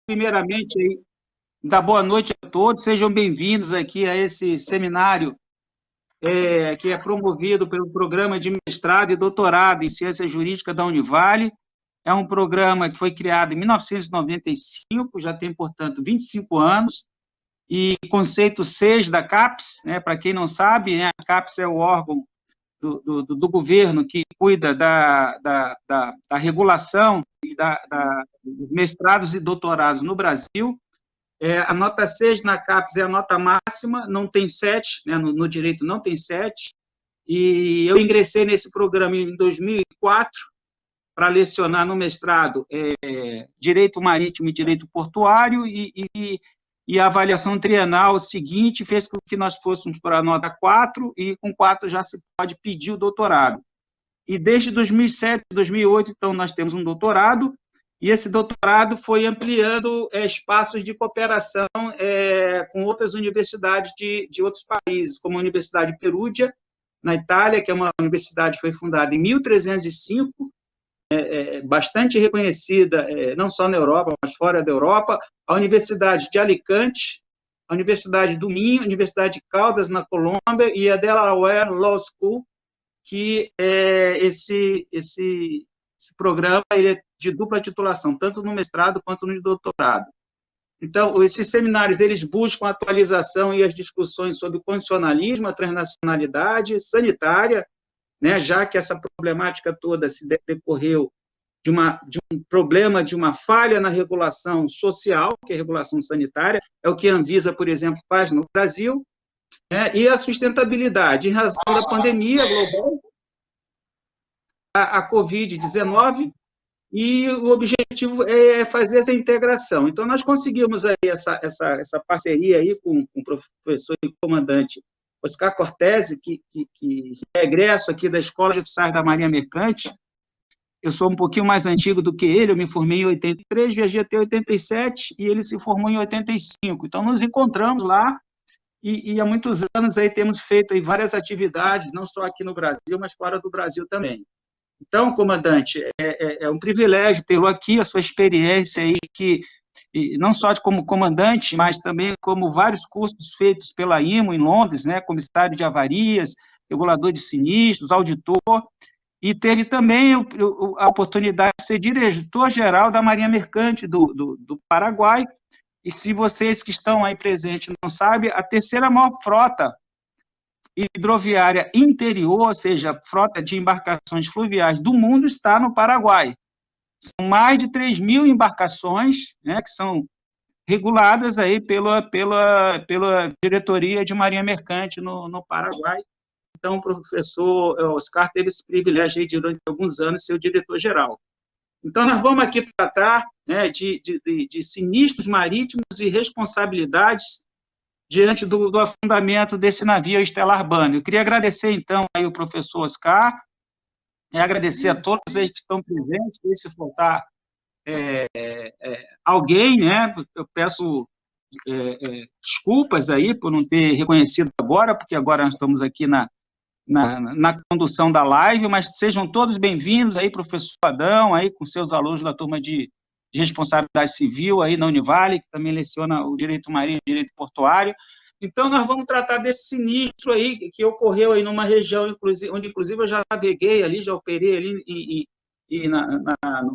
primeiramente aí dar boa noite a todos, sejam bem-vindos aqui a esse seminário que é promovido pelo Programa de Mestrado e Doutorado em Ciência Jurídica da Univale. É um programa que foi criado em 1995, já tem, portanto, 25 anos, e conceito 6 da CAPES, né, para quem não sabe, né, a CAPES é o órgão do governo que cuida da regulação dos mestrados e doutorados no Brasil. A nota 6 na CAPES é a nota máxima, não tem 7, né, no direito não tem 7, e eu ingressei nesse programa em 2004 para lecionar no mestrado Direito Marítimo e Direito Portuário, e a avaliação trienal seguinte fez com que nós fôssemos para a nota 4, e com 4 já se pode pedir o doutorado. E desde 2007, 2008, então, nós temos um doutorado, e esse doutorado foi ampliando espaços de cooperação com outras universidades de outros países, como a Universidade de Perugia, na Itália, que é uma universidade que foi fundada em 1305, bastante reconhecida, não só na Europa, mas fora da Europa, a Universidade de Alicante, a Universidade do Minho, a Universidade de Caldas, na Colômbia, e a Delaware Law School, que esse programa ele é de dupla titulação, tanto no mestrado quanto no doutorado. Então, esses seminários, eles buscam a atualização e as discussões sobre o constitucionalismo, a transnacionalidade sanitária, né, já que essa problemática toda se decorreu de um problema, de uma falha na regulação social, que é a regulação sanitária, é o que a Anvisa, por exemplo, faz no Brasil, né, e a sustentabilidade, em razão da pandemia global, a Covid-19, e o objetivo é fazer essa integração. Então, nós conseguimos aí essa parceria aí com o professor e comandante Oscar Cortese, que é egresso aqui da Escola de Oficiais da Marinha Mercante. Eu sou um pouquinho mais antigo do que ele, eu me formei em 83, viajei até 87, e ele se formou em 85. Então, nos encontramos lá, e há muitos anos aí temos feito aí várias atividades, não só aqui no Brasil, mas fora do Brasil também. Então, comandante, é um privilégio tê-lo aqui, a sua experiência aí, não só como comandante, mas também como vários cursos feitos pela IMO em Londres, né, comissário de avarias, regulador de sinistros, auditor, e teve também a oportunidade de ser diretor-geral da Marinha Mercante do Paraguai, e se vocês que estão aí presentes não sabem, a terceira maior frota hidroviária interior, ou seja, frota de embarcações fluviais do mundo, está no Paraguai. São mais de 3.000 embarcações, né, que são reguladas aí pela diretoria de Marinha Mercante no Paraguai. Então, o professor Oscar teve esse privilégio aí durante alguns anos de ser o diretor-geral. Então, nós vamos aqui tratar, né, de sinistros marítimos e responsabilidades diante do afundamento desse navio Estelar Banner. Eu queria agradecer, então, aí o professor Oscar, agradecer a todos aí que estão presentes, e se faltar alguém, né, eu peço desculpas aí por não ter reconhecido agora, porque agora nós estamos aqui na condução da live, mas sejam todos bem-vindos aí, professor Adão, aí com seus alunos da turma de responsabilidade civil aí na Univale, que também leciona o direito marinho e o direito portuário. Então, nós vamos tratar desse sinistro aí, que ocorreu aí numa região, onde inclusive eu já naveguei ali, já operei ali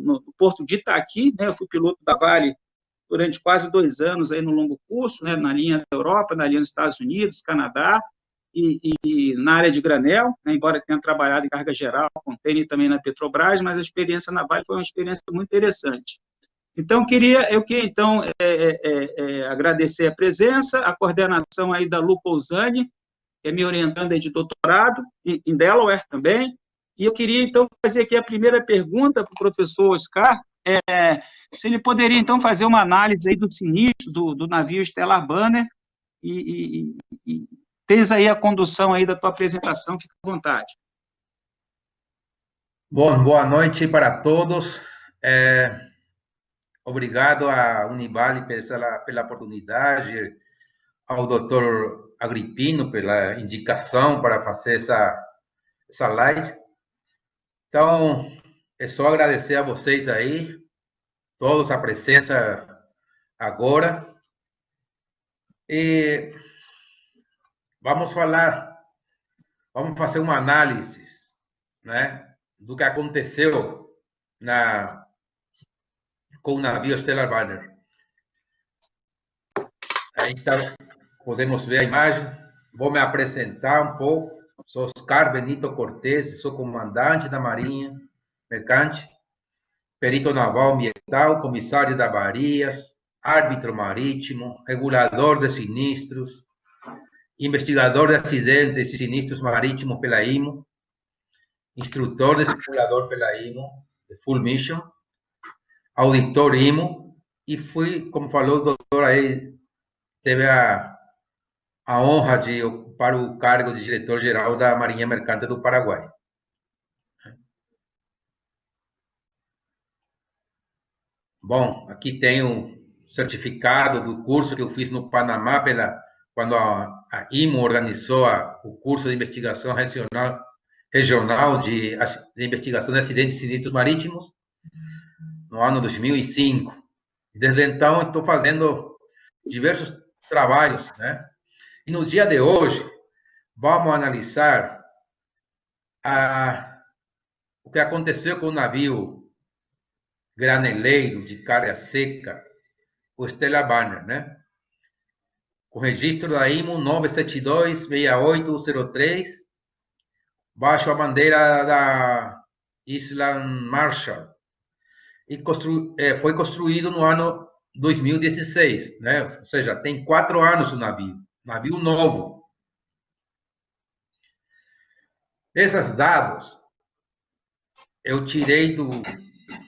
no porto de Itaqui, né, eu fui piloto da Vale durante quase 2 anos aí no longo curso, né, na linha da Europa, na linha dos Estados Unidos, Canadá, e na área de granel, né, embora tenha trabalhado em carga geral, contêiner também na Petrobras, mas a experiência na Vale foi uma experiência muito interessante. Então, eu queria então, agradecer a presença, a coordenação aí da Lu Pousani, que é me orientando aí de doutorado, em Delaware também, e eu queria, então, fazer aqui a primeira pergunta para o professor Oscar, se ele poderia, então, fazer uma análise aí do sinistro do navio Stellar Banner, e tens aí a condução aí da tua apresentação, fica à vontade. Bom, boa noite para todos. Obrigado à Univale pela oportunidade, ao doutor Agripino pela indicação para fazer essa live. Então, é só agradecer a vocês aí, todos a presença agora. E vamos fazer uma análise, né, do que aconteceu com o navio Stellar Banner. Aí então, podemos ver a imagem. Vou me apresentar um pouco. Sou Oscar Benito Cortes, sou comandante da Marinha Mercante, perito naval ambiental, comissário de avarias, árbitro marítimo, regulador de sinistros, investigador de acidentes e sinistros marítimos pela IMO, instrutor de simulador pela IMO, de Full Mission, auditor IMO, e fui, como falou o doutor aí, teve a honra de ocupar o cargo de diretor-geral da Marinha Mercante do Paraguai. Bom, aqui tem o certificado do curso que eu fiz no Panamá, quando a IMO organizou o curso de investigação regional de investigação de acidentes e sinistros marítimos, no ano 2005. Desde então, estou fazendo diversos trabalhos, né? E no dia de hoje, vamos analisar o que aconteceu com o navio graneleiro de carga seca, o Stellar Banner, né? Com registro da IMO 972-6803, baixo a bandeira da Isla Marshall. E foi construído no ano 2016, né? Ou seja, tem 4 anos o navio novo. Esses dados eu tirei do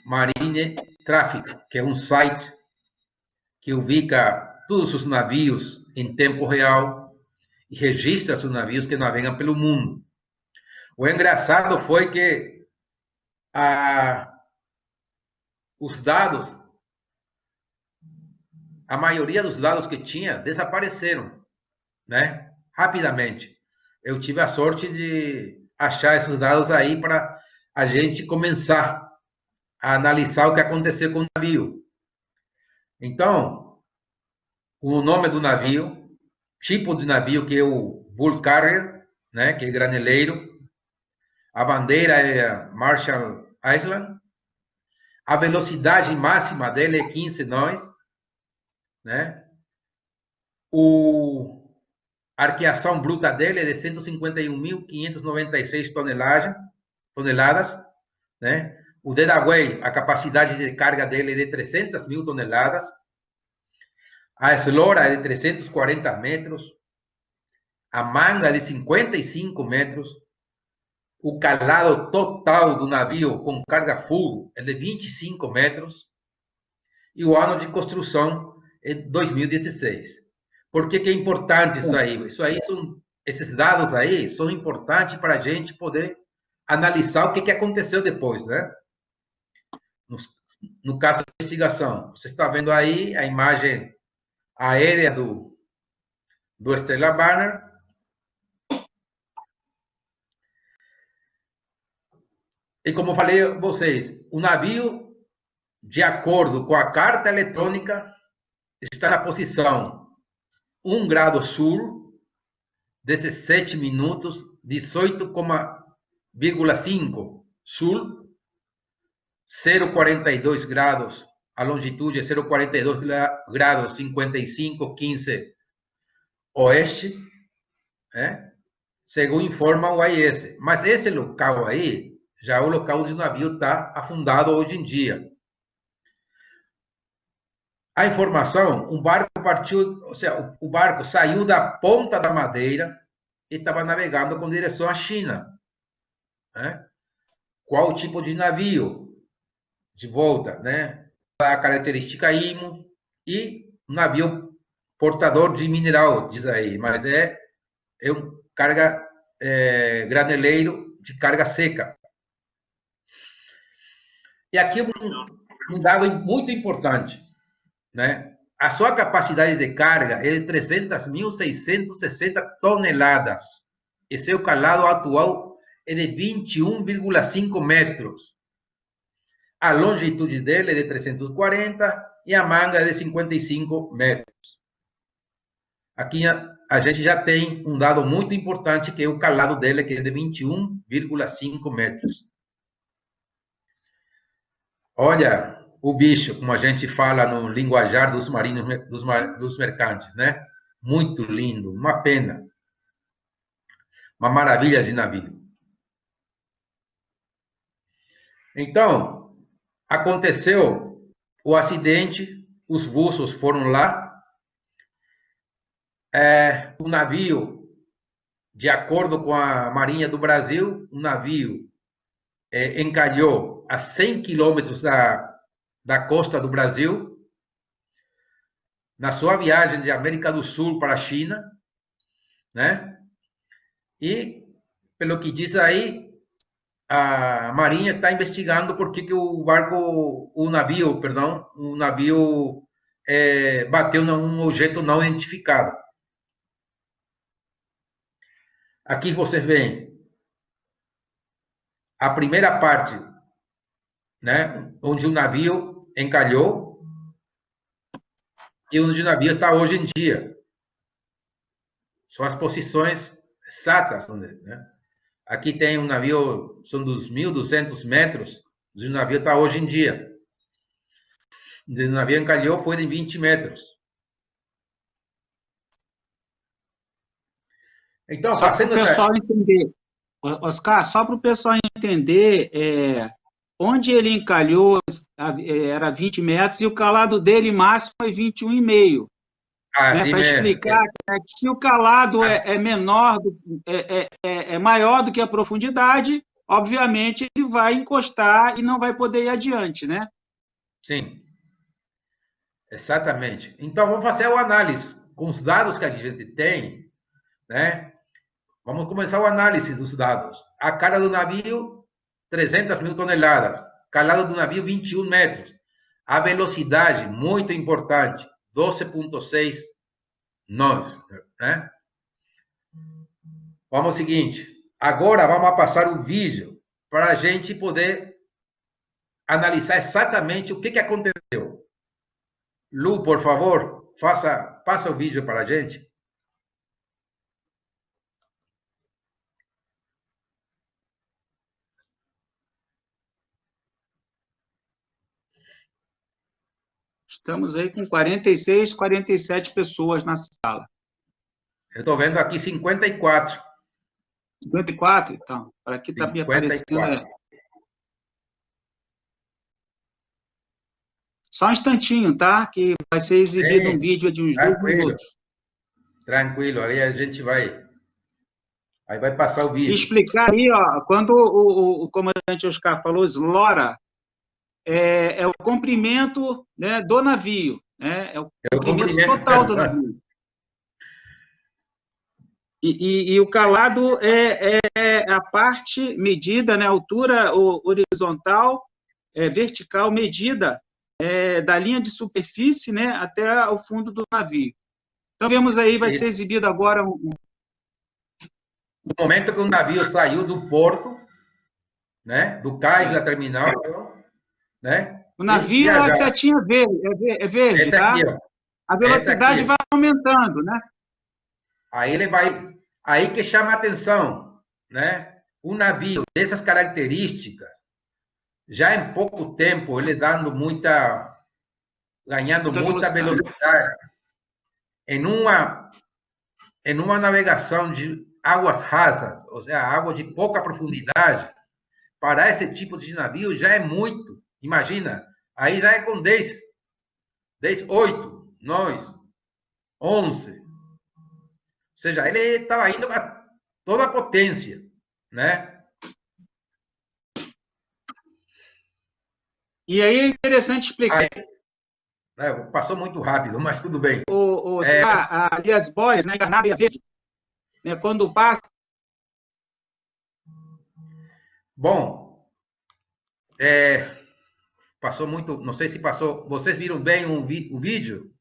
Marine Traffic, que é um site que ubica todos os navios em tempo real e registra os navios que navegam pelo mundo. O engraçado foi que os dados, a maioria dos dados que tinha desapareceram, né? Rapidamente. Eu tive a sorte de achar esses dados aí para a gente começar a analisar o que aconteceu com o navio. Então, o nome do navio, tipo de navio, que é o Bull Carrier, né, que é graneleiro. A bandeira é Marshall Island. A velocidade máxima dele é 15 nós, né? A arqueação bruta dele é de 151.596 toneladas, né? O deadweight, a capacidade de carga dele é de 300.000 toneladas. A eslora é de 340 metros. A manga é de 55 metros. O calado total do navio com carga full é de 25 metros. E o ano de construção é 2016. Por que é importante isso aí? Esses dados aí são importantes para a gente poder analisar o que aconteceu depois, né? No caso da investigação, você está vendo aí a imagem aérea do Stellar Banner. E como falei a vocês, o navio, de acordo com a carta eletrônica, está na posição 1 grado sul, 17 minutos, 18,5 sul, 0,42 graus, a longitude é 0,42 graus, 55,15 oeste, né? Segundo informa o AIS. Mas esse local aí já é o local onde o navio está afundado hoje em dia. A informação, o barco partiu, ou seja, o barco saiu da Ponta da Madeira e estava navegando com direção à China, né? Qual o tipo de navio? De volta, né? A característica IMO e um navio portador de mineral, diz aí, mas é um graneleiro de carga seca. E aqui um dado muito importante, né? A sua capacidade de carga é de 300.660 toneladas. E seu calado atual é de 21,5 metros. A longitude dele é de 340 e a manga é de 55 metros. Aqui a gente já tem um dado muito importante, que é o calado dele, que é de 21,5 metros. Olha o bicho, como a gente fala no linguajar dos marinhos, dos mercantes, né? Muito lindo, uma pena. Uma maravilha de navio. Então, aconteceu o acidente, os buços foram lá, o navio, de acordo com a Marinha do Brasil, o navio encalhou a 100 quilômetros da costa do Brasil, na sua viagem de América do Sul para a China, né? E, pelo que diz aí, a Marinha está investigando por que o navio bateu num objeto não identificado. Aqui você vê a primeira parte, né, onde o navio encalhou e onde o navio está hoje em dia. São as posições exatas, né? Aqui tem um navio, são dos 1.200 metros, onde o navio está hoje em dia. Onde o navio encalhou foi de 20 metros. Então, só para o pessoal entender, Oscar, só para o pessoal entender, onde ele encalhou era 20 metros e o calado dele máximo é 21,5. Né, para explicar que se o calado é menor, é maior do que a profundidade, obviamente ele vai encostar e não vai poder ir adiante, né? Sim, exatamente. Então, vamos fazer uma análise com os dados que a gente tem, né? Vamos começar a análise dos dados. A carga do navio, 300 mil toneladas. Calado do navio, 21 metros. A velocidade, muito importante, 12,6 nós, né? Vamos ao seguinte, agora vamos passar o vídeo para a gente poder analisar exatamente o que aconteceu. Lu, por favor, passa o vídeo para a gente. Estamos aí com 46, 47 pessoas na sala. Eu estou vendo aqui 54. 54? Então, para aqui está me aparecendo. Só um instantinho, tá? Que vai ser exibido um vídeo de uns 2 minutos. Tranquilo, aí a gente vai... Aí vai passar o vídeo. E explicar aí, ó, quando o comandante Oscar falou eslora, é o comprimento, né, do navio, né? É o comprimento total do navio. E o calado é a parte medida, né, a altura horizontal, vertical medida da linha de superfície, né, até o fundo do navio. Então, vemos aí, vai ser exibido agora no momento que o navio saiu do porto, né, do cais da terminal, né? O navio é a setinha verde, verde, tá? Aqui, a velocidade vai aumentando, né? Aí que chama a atenção, né? Um navio dessas características, já em pouco tempo, ele ganhando muita velocidade em uma navegação de águas rasas, ou seja, água de pouca profundidade, para esse tipo de navio já é muito. Imagina, aí já é com 10, 8, 9, 11. Ou seja, ele estava indo a toda a potência, né? E aí é interessante explicar. Passou muito rápido, mas tudo bem. Ali as boias, né, encarnada e a verde, né, quando passa. Bom, passou muito, não sei se passou. Vocês viram bem o vídeo?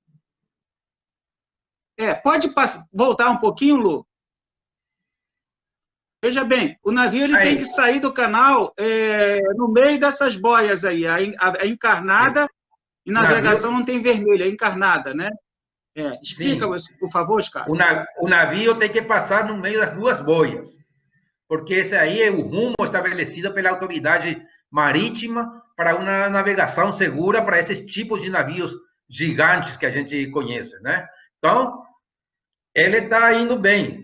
Pode voltar um pouquinho, Lu? Veja bem, o navio ele tem que sair do canal no meio dessas boias aí, a encarnada E navegação não tem vermelho, é encarnada, né? Explica, por favor, Oscar. O navio tem que passar no meio das duas boias, porque esse aí é o rumo estabelecido pela autoridade marítima para uma navegação segura para esses tipos de navios gigantes que a gente conhece, né? Então, ele está indo bem.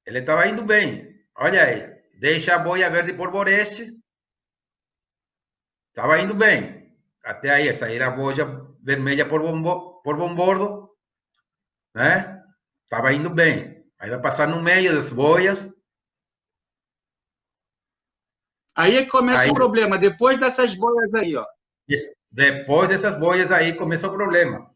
Ele estava indo bem. Olha aí, deixa a boia verde por Boreste. Estava indo bem. Até aí, sair a boia vermelha por Bombordo, né? Estava indo bem. Aí vai passar no meio das boias. Aí é que começa o problema, depois dessas boias aí, ó. Depois dessas boias aí começa o problema.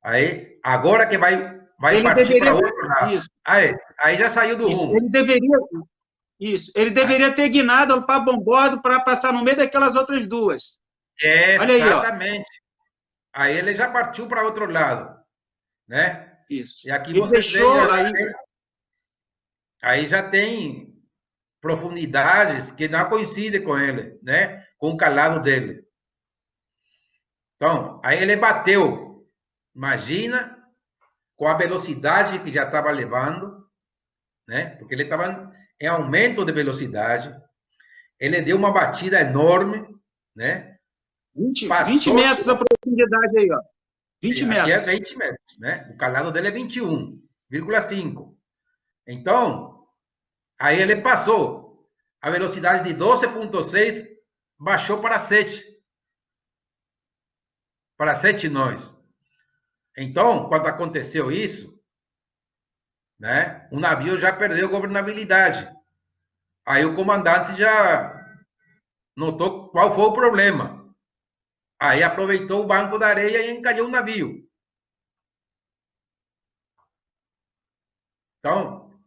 Aí, agora que vai partir para outro lado. Isso. Aí já saiu do rumo. Ele deveria ter guinado para bombordo para passar no meio daquelas outras duas. Olha aí, exatamente. Aí ele já partiu para outro lado, né? Isso. E aqui você vê, aí já tem profundidades que não coincidem com ele, né? Com o calado dele. Então, aí ele bateu. Imagina, com a velocidade que já estava levando, né? Porque ele estava em aumento de velocidade. Ele deu uma batida enorme, né? 20 metros a profundidade aí, ó. 20 metros. Aqui é 20 metros, né? O calado dele é 21,5. Então, aí ele passou. A velocidade de 12,6 baixou para 7. Para 7 nós. Então, quando aconteceu isso, né? O navio já perdeu governabilidade. Aí o comandante já notou qual foi o problema. Aí aproveitou o banco da areia e encalhou o navio. Então,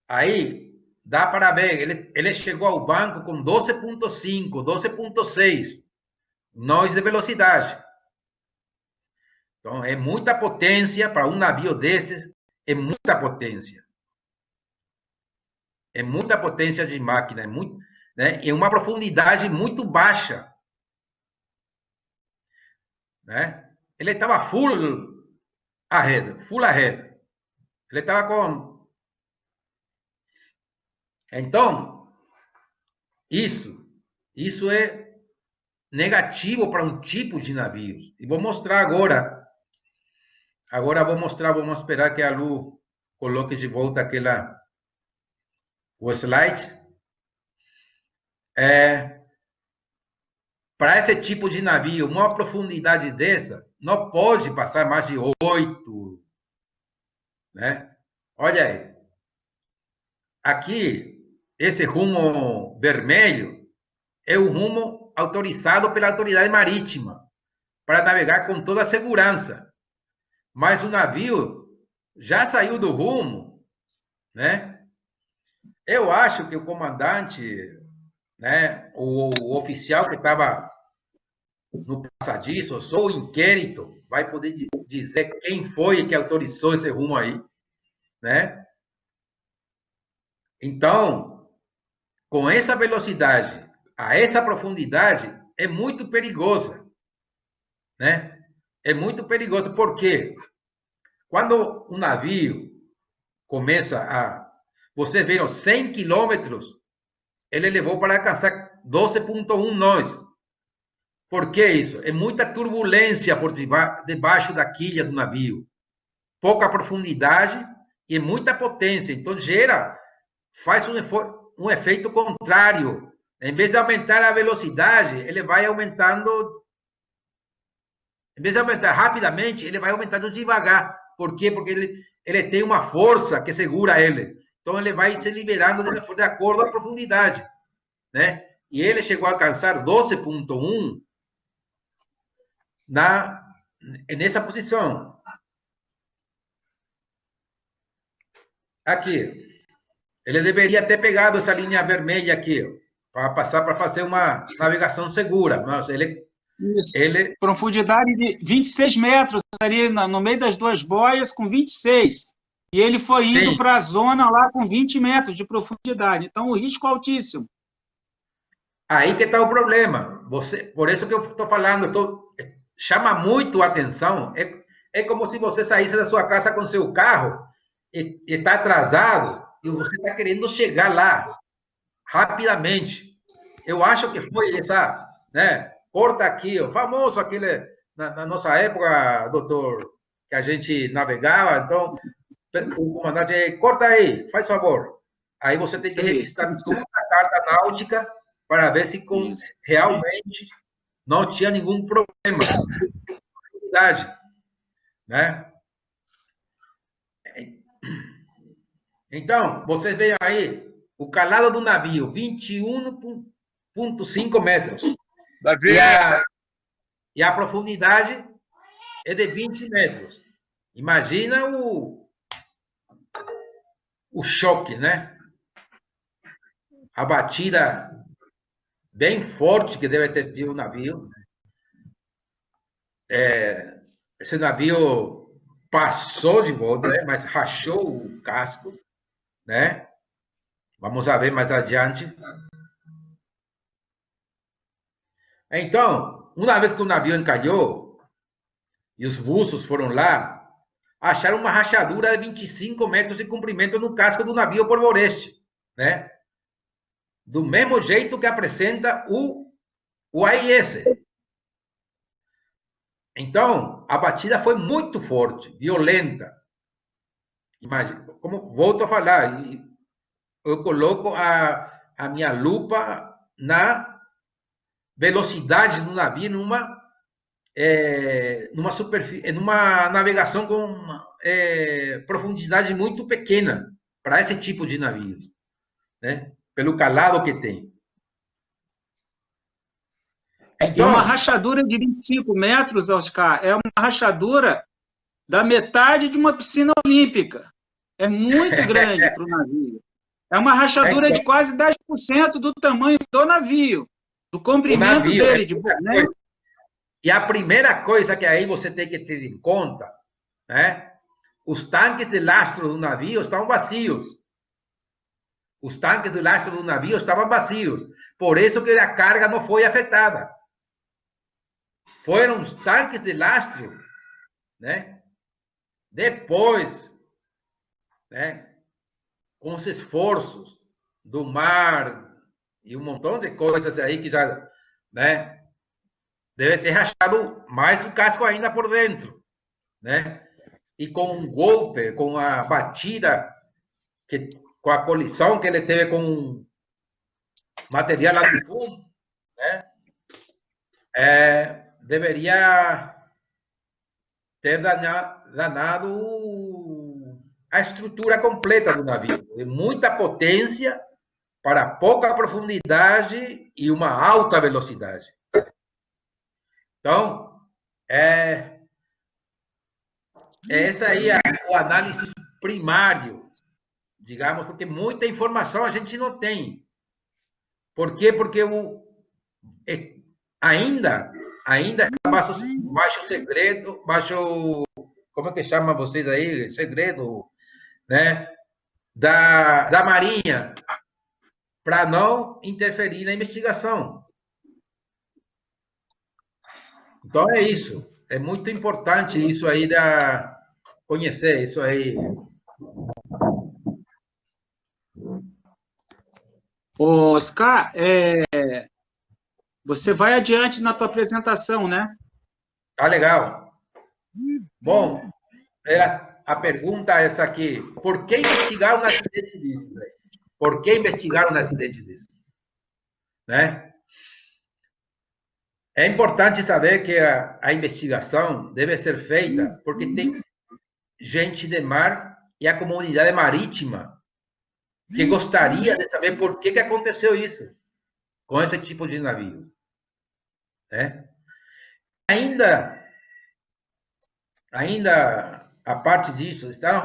aí dá para ver, ele chegou ao banco com 12,5, 12,6 nós de velocidade. Então, é muita potência para um navio desses, é muita potência. É muita potência de máquina, né? E uma profundidade muito baixa. Né? Ele estava full ahead. Ele estava com... Então, isso é negativo para um tipo de navios. E vou mostrar agora. Agora vamos esperar que a Lu coloque de volta o slide. Para esse tipo de navio, uma profundidade dessa não pode passar mais de 8, né? Olha aí. Aqui, esse rumo vermelho é o rumo autorizado pela autoridade marítima para navegar com toda a segurança. Mas o navio já saiu do rumo, né? Eu acho que o comandante, né, o oficial que estava no passadiço, só o inquérito vai poder dizer quem foi que autorizou esse rumo aí, né? Então, com essa velocidade, a essa profundidade, é muito perigosa, né? É muito perigoso, porque quando um navio começa a... Vocês viram, 100 quilômetros, ele levou para alcançar 12,1 nós. Por que isso? É muita turbulência por debaixo da quilha do navio. Pouca profundidade e muita potência. Então, faz um efeito contrário. Em vez de aumentar a velocidade, ele vai aumentando... Em vez de aumentar rapidamente, ele vai aumentando devagar. Por quê? Porque ele tem uma força que segura ele. Então, ele vai se liberando de acordo com a profundidade, né? E ele chegou a alcançar 12,1 nessa posição. Aqui. Ele deveria ter pegado essa linha vermelha aqui, para passar para fazer uma navegação segura. Mas ele... Profundidade de 26 metros, ali no meio das duas boias, com 26. E ele foi indo para a zona lá com 20 metros de profundidade. Então, o risco é altíssimo. Aí que está o problema. Por isso que eu estou falando, estou chama muito a atenção. É como se você saísse da sua casa com seu carro e está atrasado e você está querendo chegar lá rapidamente. Eu acho que foi essa, né? Corta aqui, o famoso aquele, na nossa época, doutor, que a gente navegava, então o comandante, corta aí, faz favor. Aí você tem que revistar toda a carta náutica para ver se realmente não tinha nenhum problema. Né? Então, vocês veem aí, o calado do navio, 21,5 metros. E a profundidade é de 20 metros. Imagina o choque, né? A batida bem forte que deve ter tido o navio. Esse navio passou de volta, né? Mas rachou o casco, né? Vamos ver mais adiante. Então, uma vez que o navio encalhou e os buzos foram lá, acharam uma rachadura de 25 metros de comprimento no casco do navio por Boreste, né? Do mesmo jeito que apresenta o AIS. Então, a batida foi muito forte, violenta. Imagina, como volto a falar, eu coloco a minha lupa na velocidade do navio numa navegação com profundidade muito pequena para esse tipo de navios, né? Pelo calado que tem. Então, uma rachadura de 25 metros, Oscar, é uma rachadura da metade de uma piscina olímpica. É muito grande para o navio. É uma rachadura de quase 10% do tamanho do navio, do comprimento dele. Né? E a primeira coisa que aí você tem que ter em conta, né? Os tanques de lastro do navio estão vazios. Os tanques de lastro do navio estavam vazios. Por isso que a carga não foi afetada. Foram os tanques de lastro, né? Depois, né? Com os esforços do mar e um montão de coisas aí que já, né? Deve ter rachado mais o casco ainda por dentro, né? E com um golpe, com a batida, com a colisão que ele teve com material lá do fundo, né? Deveria ter danado a estrutura completa do navio. De muita potência para pouca profundidade e uma alta velocidade. Então, esse aí é o análise primário, digamos, porque muita informação a gente não tem. Por quê? Porque ainda está baixo segredo, como é que chama vocês aí? Segredo, né? Da Marinha, para não interferir na investigação. Então é isso. É muito importante isso aí conhecer isso aí. Oscar, você vai adiante na tua apresentação, né? Tá legal. Bom, a pergunta é essa aqui. Por que investigar um acidente disso? Por que investigar um acidente disso? Né? É importante saber que a investigação deve ser feita porque tem gente de mar e a comunidade marítima que gostaria de saber por que aconteceu isso com esse tipo de navio. Né? Ainda a parte disso, está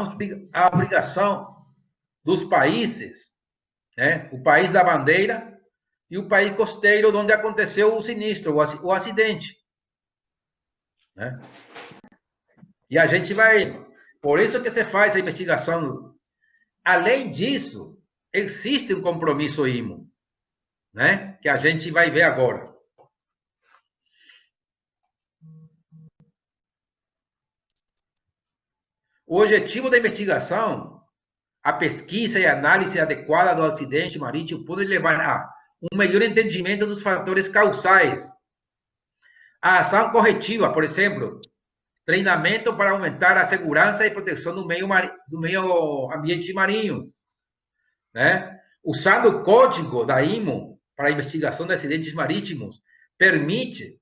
a obrigação dos países, né? O país da bandeira e o país costeiro onde aconteceu o sinistro, o acidente. Né? E a gente vai... Por isso que se faz a investigação. Além disso, existe um compromisso IMO, né? Que a gente vai ver agora. O objetivo da investigação, a pesquisa e análise adequada do acidente marítimo pode levar a um melhor entendimento dos fatores causais. A ação corretiva, por exemplo, treinamento para aumentar a segurança e proteção do meio ambiente marinho, né? Usando o código da IMO para a investigação de acidentes marítimos, permite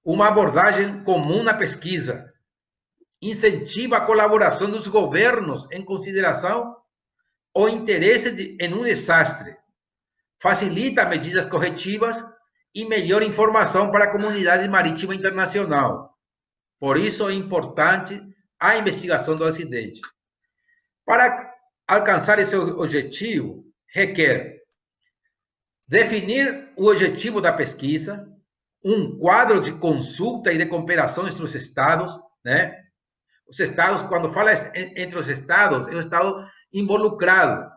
uma abordagem comum na pesquisa, incentiva a colaboração dos governos em consideração o interesse em um desastre, facilita medidas corretivas e melhor informação para a comunidade marítima internacional. Por isso é importante a investigação do acidente. Para alcançar esse objetivo, requer definir o objetivo da pesquisa, um quadro de consulta e de cooperação entre os Estados, né? Os Estados, quando fala entre os Estados, é o Estado involucrado,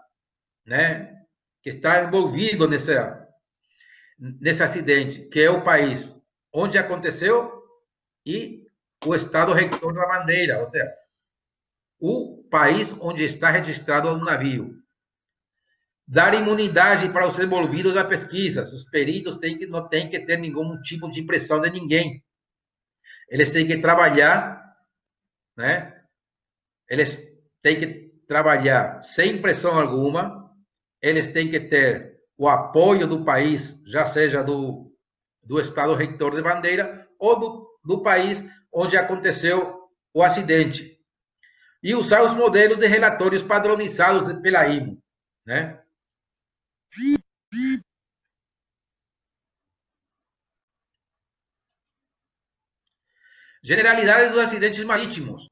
né? Que está envolvido nesse acidente, que é o país onde aconteceu e o Estado rector da bandeira, ou seja, o país onde está registrado o navio. Dar imunidade para os envolvidos na pesquisa. Os peritos não têm que ter nenhum tipo de pressão de ninguém. Eles têm que trabalhar, né? Eles têm que trabalhar sem pressão alguma. Eles têm que ter o apoio do país, já seja do Estado rector de bandeira ou do país onde aconteceu o acidente. E usar os modelos de relatórios padronizados pela IMO, né? Generalidades dos acidentes marítimos.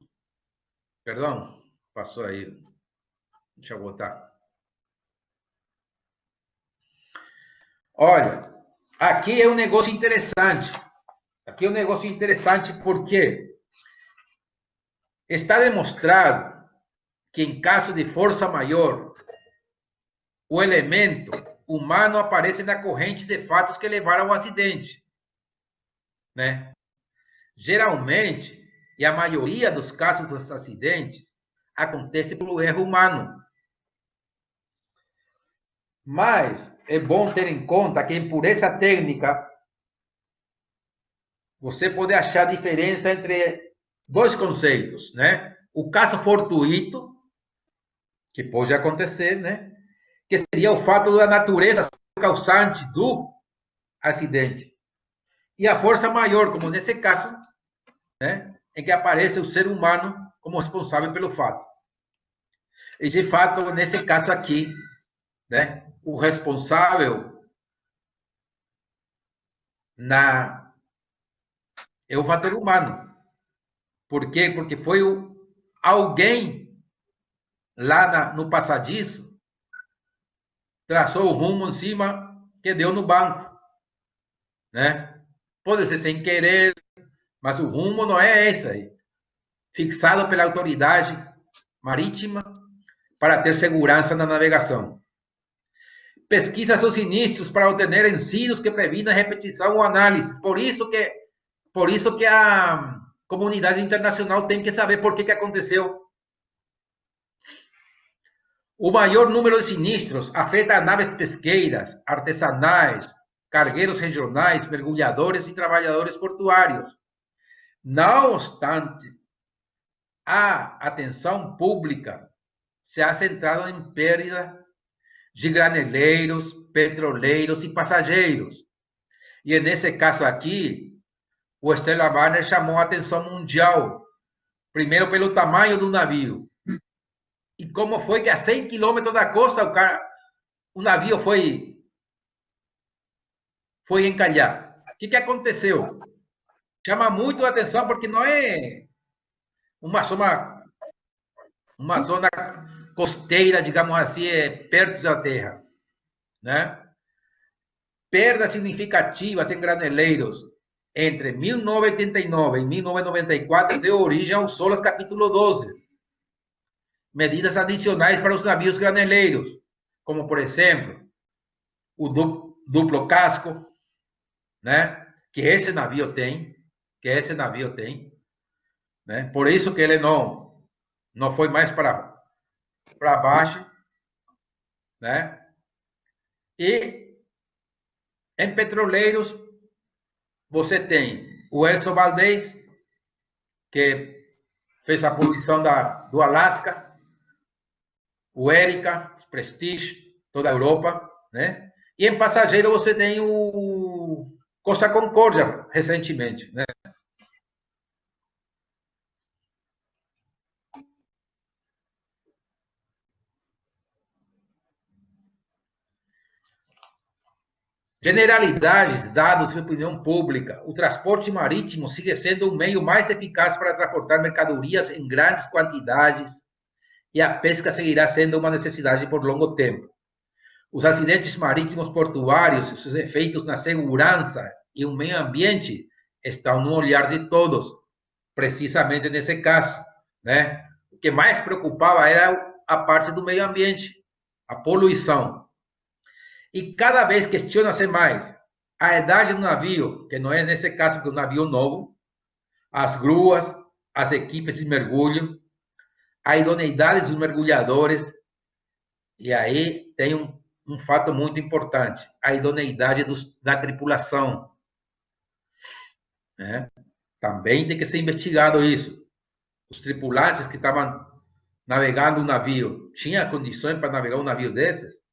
Perdão, passou aí. Deixa eu botar. Olha, aqui é um negócio interessante. Aqui é um negócio interessante porque está demonstrado que em caso de força maior, o elemento humano aparece na corrente de fatos que levaram ao acidente, né? Geralmente, e a maioria dos casos dos acidentes, acontece pelo erro humano. Mas é bom ter em conta que por essa técnica você pode achar diferença entre dois conceitos, né? O caso fortuito, que pode acontecer, né? Que seria o fato da natureza causante do acidente. E a força maior, como nesse caso, né? Em que aparece o ser humano como responsável pelo fato. E de fato, nesse caso aqui, né? O responsável é o fator humano. Por quê? Porque foi alguém lá no passadiço traçou o rumo em cima que deu no banco, né? Pode ser sem querer, mas o rumo não é esse aí, fixado pela autoridade marítima para ter segurança na navegação. Pesquisa seus sinistros para obter ensinos que previnem repetição ou análise. Por isso que a comunidade internacional tem que saber por que aconteceu. O maior número de sinistros afeta naves pesqueiras, artesanais, cargueiros regionais, mergulhadores e trabalhadores portuários. Não obstante, a atenção pública se ha centrado em perda de graneleiros, petroleiros e passageiros. E nesse caso aqui, o Stella Warner chamou a atenção mundial, primeiro pelo tamanho do navio. E como foi que a 100 quilômetros da costa o navio foi encalhar? O que aconteceu? Chama muito a atenção porque não é uma zona costeira, digamos assim, perto da terra, né? Perdas significativas em graneleiros entre 1989 e 1994 deu origem ao SOLAS capítulo 12. Medidas adicionais para os navios graneleiros, como, por exemplo, o duplo casco, né? Que esse navio tem, né? Por isso que ele não não foi mais para baixo, né? E em petroleiros, você tem o Edson Valdez, que fez a poluição do Alasca, o Erika, Prestige, toda a Europa, né? E em passageiro você tem o Costa Concórdia, recentemente, né? Generalidades, dados e opinião pública. O transporte marítimo sigue sendo o meio mais eficaz para transportar mercadorias em grandes quantidades e a pesca seguirá sendo uma necessidade por longo tempo. Os acidentes marítimos portuários e seus efeitos na segurança e o meio ambiente estão no olhar de todos, precisamente nesse caso, né? O que mais preocupava era a parte do meio ambiente, a poluição. E cada vez questiona-se mais a idade do navio, que não é nesse caso que é um navio novo, as gruas, as equipes de mergulho, a idoneidade dos mergulhadores, e aí tem um fato muito importante, a idoneidade da tripulação. Né? Também tem que ser investigado isso. Os tripulantes que estavam navegando um navio, tinham condições para navegar um navio desses?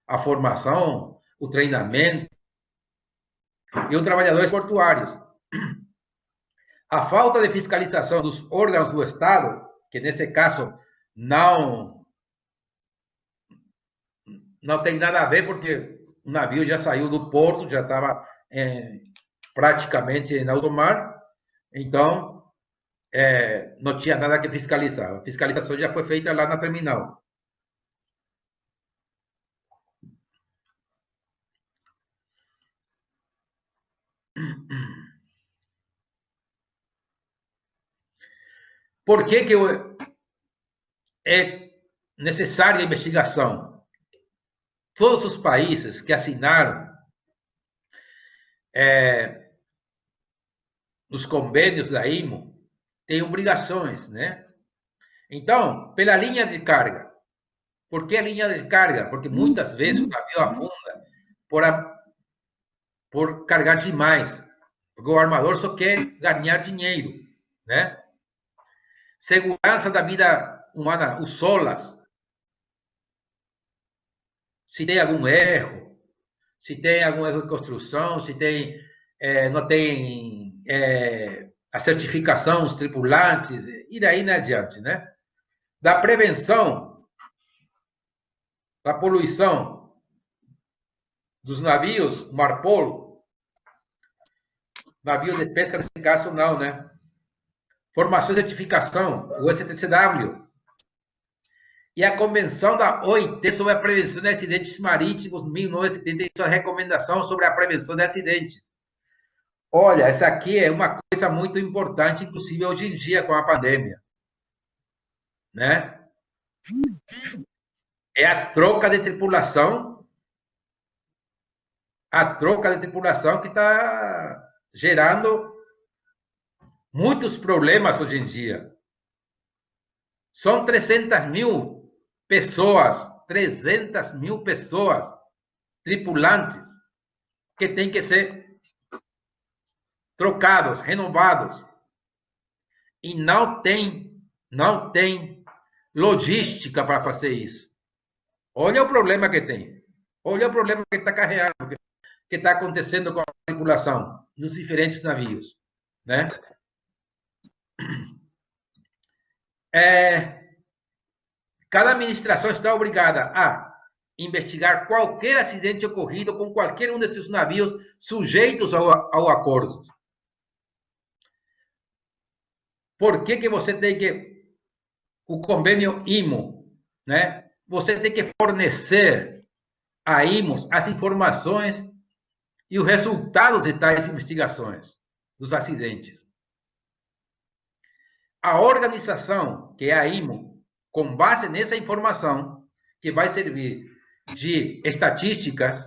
A formação, o treinamento e os trabalhadores portuários. A falta de fiscalização dos órgãos do Estado, que nesse caso não tem nada a ver, porque o navio já saiu do porto, já estava praticamente em alto mar, então não tinha nada que fiscalizar. A fiscalização já foi feita lá na terminal. Por que é necessária a investigação? Todos os países que assinaram os convênios da IMO têm obrigações, né? Então, pela linha de carga. Por que a linha de carga? Porque muitas vezes o navio afunda por carregar demais. Porque o armador só quer ganhar dinheiro, né? Segurança da vida humana, os SOLAS. Se tem algum erro, se tem algum erro de construção, se tem, não tem a certificação dos tripulantes, e daí em adiante, né? Da prevenção da poluição dos navios, Marpol, navio de pesca, nesse caso não, né? Formação e certificação, o STCW, e a Convenção da OIT sobre a Prevenção de Acidentes Marítimos, 1970, e sua recomendação sobre a prevenção de acidentes. Olha, essa aqui é uma coisa muito importante, inclusive hoje em dia com a pandemia, né? É a troca de tripulação que está gerando muitos problemas hoje em dia. São 300 mil pessoas, tripulantes, que têm que ser trocados, renovados. E não tem logística para fazer isso. Olha o problema que tem. Olha o problema que está carregando, que está acontecendo com a tripulação nos diferentes navios, né? Cada administração está obrigada a investigar qualquer acidente ocorrido com qualquer um desses navios sujeitos ao acordo. Por que você tem que... O convênio IMO, né? Você tem que fornecer a IMOs as informações e os resultados de tais investigações dos acidentes. A organização, que é a IMO, com base nessa informação, que vai servir de estatísticas,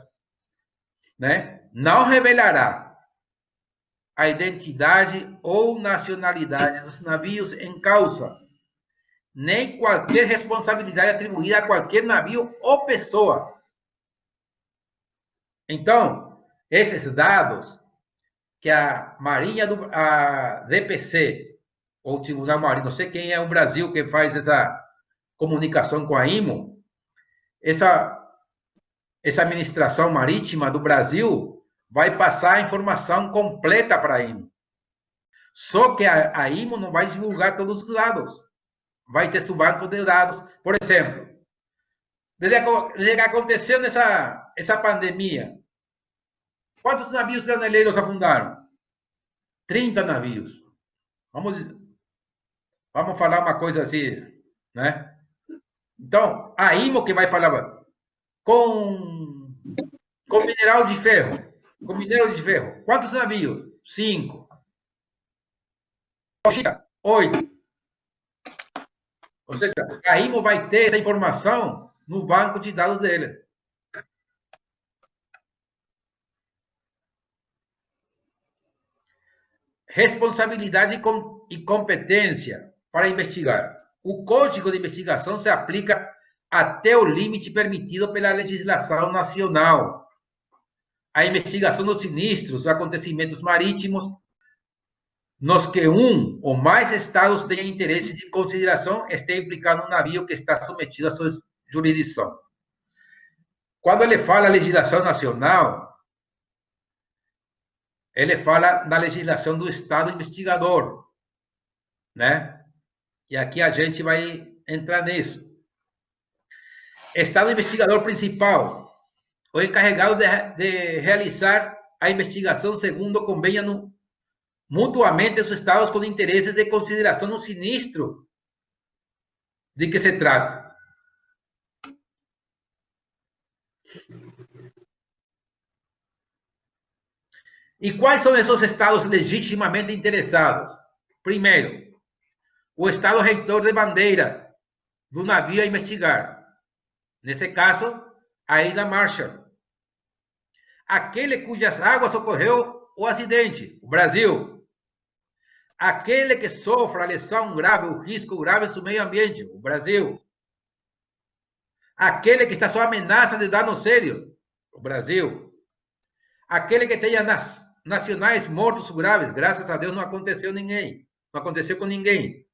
né, não revelará a identidade ou nacionalidade dos navios em causa, nem qualquer responsabilidade atribuída a qualquer navio ou pessoa. Então, esses dados que a Marinha, a DPC, ou o Tribunal Marinho, não sei quem é o Brasil que faz essa comunicação com a IMO, essa administração marítima do Brasil vai passar a informação completa para a IMO. Só que a IMO não vai divulgar todos os dados. Vai ter seu banco de dados. Por exemplo, desde que aconteceu essa pandemia, quantos navios graneleiros afundaram? 30 navios. Vamos falar uma coisa assim, né? Então, a IMO que vai falar com mineral de ferro. Com minério de ferro. Quantos navios? 5. 8. Ou seja, a IMO vai ter essa informação no banco de dados dele. Responsabilidade e competência para investigar. O Código de Investigação se aplica até o limite permitido pela legislação nacional. A investigação dos sinistros, acontecimentos marítimos, nos que um ou mais estados tenham interesse de consideração, esteja implicado no navio que está submetido à sua jurisdição. Quando ele fala legislação nacional, ele fala na legislação do Estado investigador, né? E aqui a gente vai entrar nisso. Estado investigador principal, o encarregado de realizar a investigação segundo convenham mutuamente os estados com interesses de consideração no sinistro de que se trata. E quais são esses estados legitimamente interessados? Primeiro, o estado reitor de bandeira do navio a investigar. Nesse caso, a Ilha Marshall. Aquele cujas águas ocorreu o acidente, o Brasil. Aquele que sofre a lesão grave, o risco grave em seu meio ambiente, o Brasil. Aquele que está sob ameaça de dano sério, o Brasil. Aquele que tenha nacionais mortos graves, graças a Deus não aconteceu ninguém. Não aconteceu com ninguém.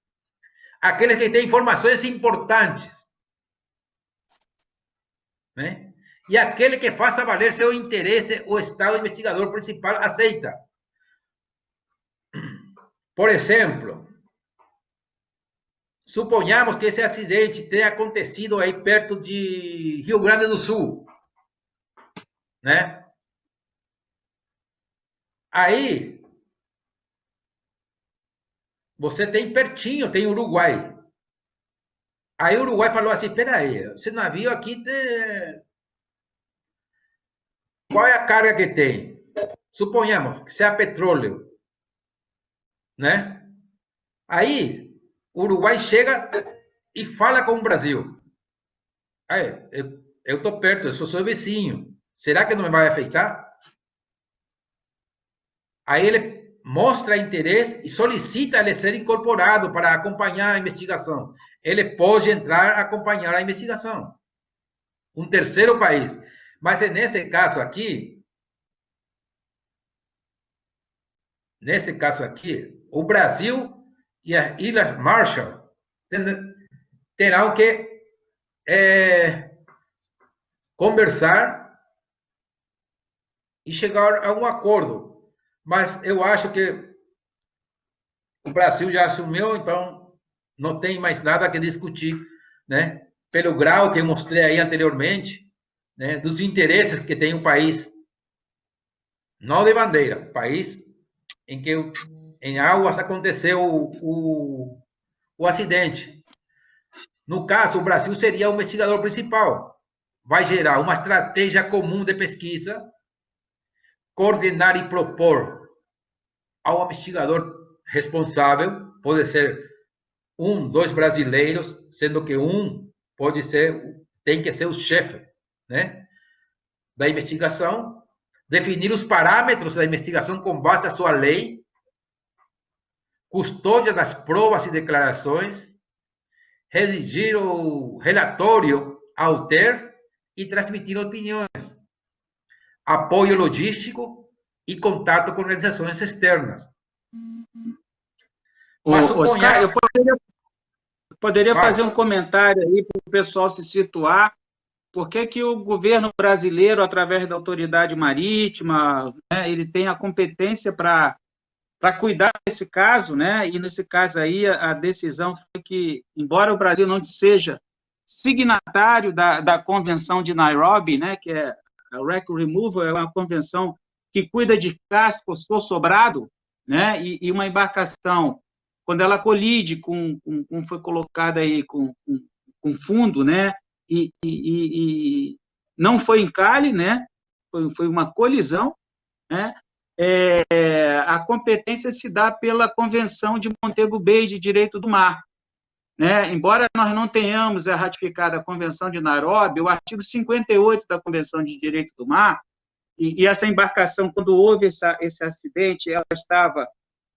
Aqueles que têm informações importantes, né? E aquele que faça valer seu interesse, o Estado investigador principal aceita. Por exemplo, suponhamos que esse acidente tenha acontecido aí perto de Rio Grande do Sul, né? Aí, você tem pertinho, tem Uruguai. Aí o Uruguai falou assim, peraí, esse navio aqui qual é a carga que tem? Suponhamos que seja petróleo, né? Aí, o Uruguai chega e fala com o Brasil. Aí, eu estou perto, eu sou seu vizinho. Será que não me vai afetar? Aí ele mostra interesse e solicita ele ser incorporado para acompanhar a investigação. Ele pode entrar a acompanhar a investigação. Um terceiro país. Mas nesse caso aqui, o Brasil e as Ilhas Marshall terão que conversar e chegar a um acordo. Mas eu acho que o Brasil já assumiu, então não tem mais nada que discutir, né? Pelo grau que eu mostrei aí anteriormente, né? Dos interesses que tem o país, não de bandeira, país em que em águas aconteceu o acidente. No caso, o Brasil seria o investigador principal. Vai gerar uma estratégia comum de pesquisa, coordenar e propor ao investigador responsável, pode ser 1, 2 brasileiros, sendo que um tem que ser o chefe, né, da investigação, definir os parâmetros da investigação com base na sua lei, custódia das provas e declarações, redigir o relatório ao TER e transmitir opiniões, apoio logístico e contato com organizações externas. Mas Oscar, eu poderia fazer um comentário aí para o pessoal se situar. Por que o governo brasileiro, através da autoridade marítima, né, ele tem a competência para cuidar desse caso, né? E nesse caso aí a decisão foi que, embora o Brasil não seja signatário da Convenção de Nairobi, né, que é a Wreck Removal, é uma convenção que cuida de casco sobrado, né? E uma embarcação, quando ela colide com foi colocada aí com fundo, né? E não foi encalhe, né? Foi uma colisão, né? A competência se dá pela Convenção de Montego Bay de Direito do Mar, né? Embora nós não tenhamos ratificado a Convenção de Nairobi, o artigo 58 da Convenção de Direito do Mar, e essa embarcação, quando houve esse acidente, ela estava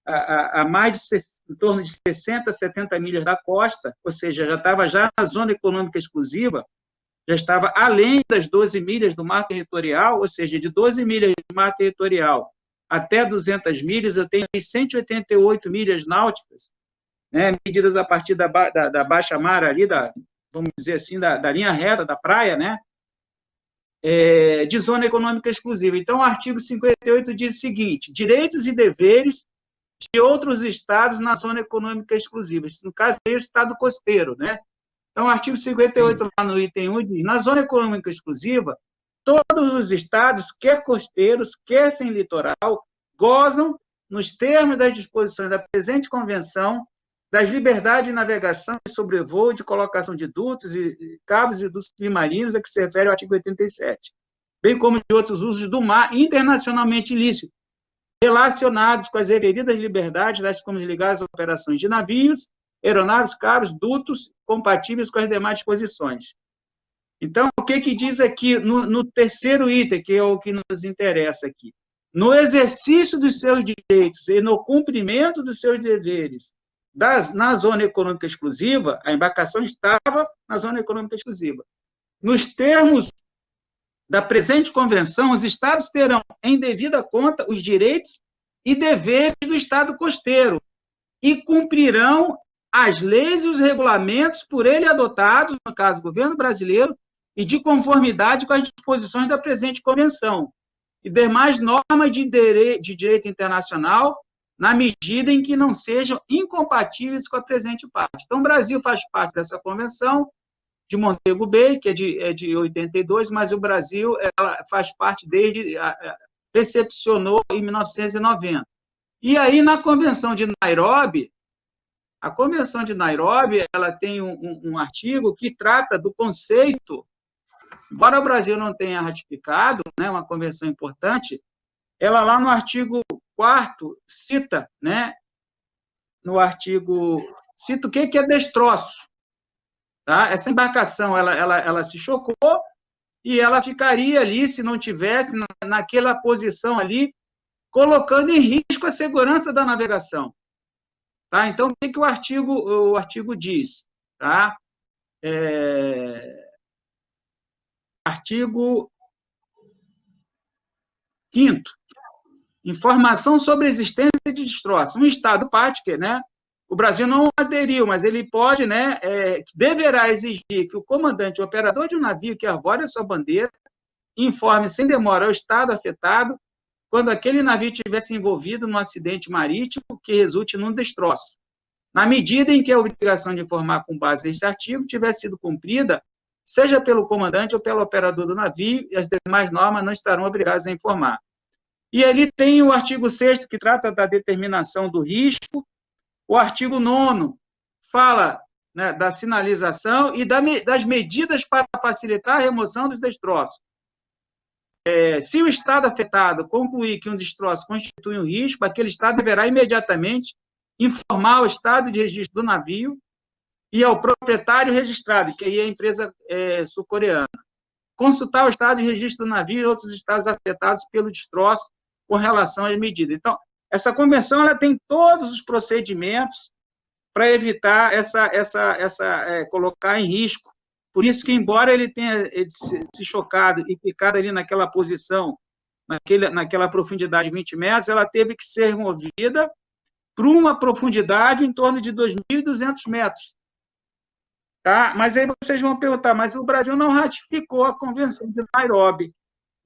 a mais em torno de 60, 70 milhas da costa, ou seja, já estava na zona econômica exclusiva, já estava além das 12 milhas do mar territorial, ou seja, de 12 milhas do mar territorial até 200 milhas, eu tenho 188 milhas náuticas, né, medidas a partir da baixa mar ali, vamos dizer assim, da linha reta da praia, né, de zona econômica exclusiva. Então, o artigo 58 diz o seguinte: direitos e deveres de outros estados na zona econômica exclusiva. No caso, é o estado costeiro, né? Então, o artigo 58, lá no item 1, diz: na zona econômica exclusiva, todos os estados, quer costeiros, quer sem litoral, gozam, nos termos das disposições da presente convenção, das liberdades de navegação e sobrevoo, de colocação de dutos e cabos e dutos submarinos, a que se refere ao artigo 87, bem como de outros usos do mar internacionalmente ilícitos, relacionados com as referidas liberdades, tais como ligadas às operações de navios, aeronaves, carros, dutos, compatíveis com as demais disposições. Então, o que diz aqui no terceiro item, que é o que nos interessa aqui? No exercício dos seus direitos e no cumprimento dos seus deveres na zona econômica exclusiva, a embarcação estava na zona econômica exclusiva. Nos termos da presente convenção, os estados terão em devida conta os direitos e deveres do estado costeiro e cumprirão as leis e os regulamentos por ele adotados, no caso, o governo brasileiro, e de conformidade com as disposições da presente convenção e demais normas de direito internacional, na medida em que não sejam incompatíveis com a presente parte. Então, o Brasil faz parte dessa convenção de Montego Bay, que é de 82, mas o Brasil faz parte recepcionou em 1990. E aí, na Convenção de Nairobi, a Convenção de Nairobi, ela tem um artigo que trata do conceito, embora o Brasil não tenha ratificado, né, uma convenção importante, ela lá no artigo 4º cita, né, cita o que é destroço. Tá? Essa embarcação, ela se chocou e ela ficaria ali, se não tivesse, naquela posição ali, colocando em risco a segurança da navegação. Tá? Então, o que o artigo diz? Tá? Artigo 5º. Informação sobre a existência de destroço. Um Estado parte, né? O Brasil não aderiu, mas ele pode, né, deverá exigir que o comandante, o operador de um navio que arbore a sua bandeira, informe sem demora ao Estado afetado quando aquele navio tivesse envolvido num acidente marítimo que resulte num destroço, na medida em que a obrigação de informar com base neste artigo tivesse sido cumprida, seja pelo comandante ou pelo operador do navio, e as demais normas não estarão obrigadas a informar. E ali tem o artigo 6º, que trata da determinação do risco. O artigo 9º fala, né, da sinalização e das medidas para facilitar a remoção dos destroços. Se o Estado afetado concluir que um destroço constitui um risco, aquele Estado deverá imediatamente informar ao Estado de registro do navio e ao proprietário registrado, que aí é a empresa sul-coreana, consultar o Estado de registro do navio e outros estados afetados pelo destroço com relação às medidas. Então, essa convenção ela tem todos os procedimentos para evitar colocar em risco. Por isso que, embora ele tenha se chocado e ficado ali naquela posição, naquela profundidade de 20 metros, ela teve que ser removida para uma profundidade em torno de 2.200 metros. Tá? Mas aí vocês vão perguntar, mas o Brasil não ratificou a Convenção de Nairobi,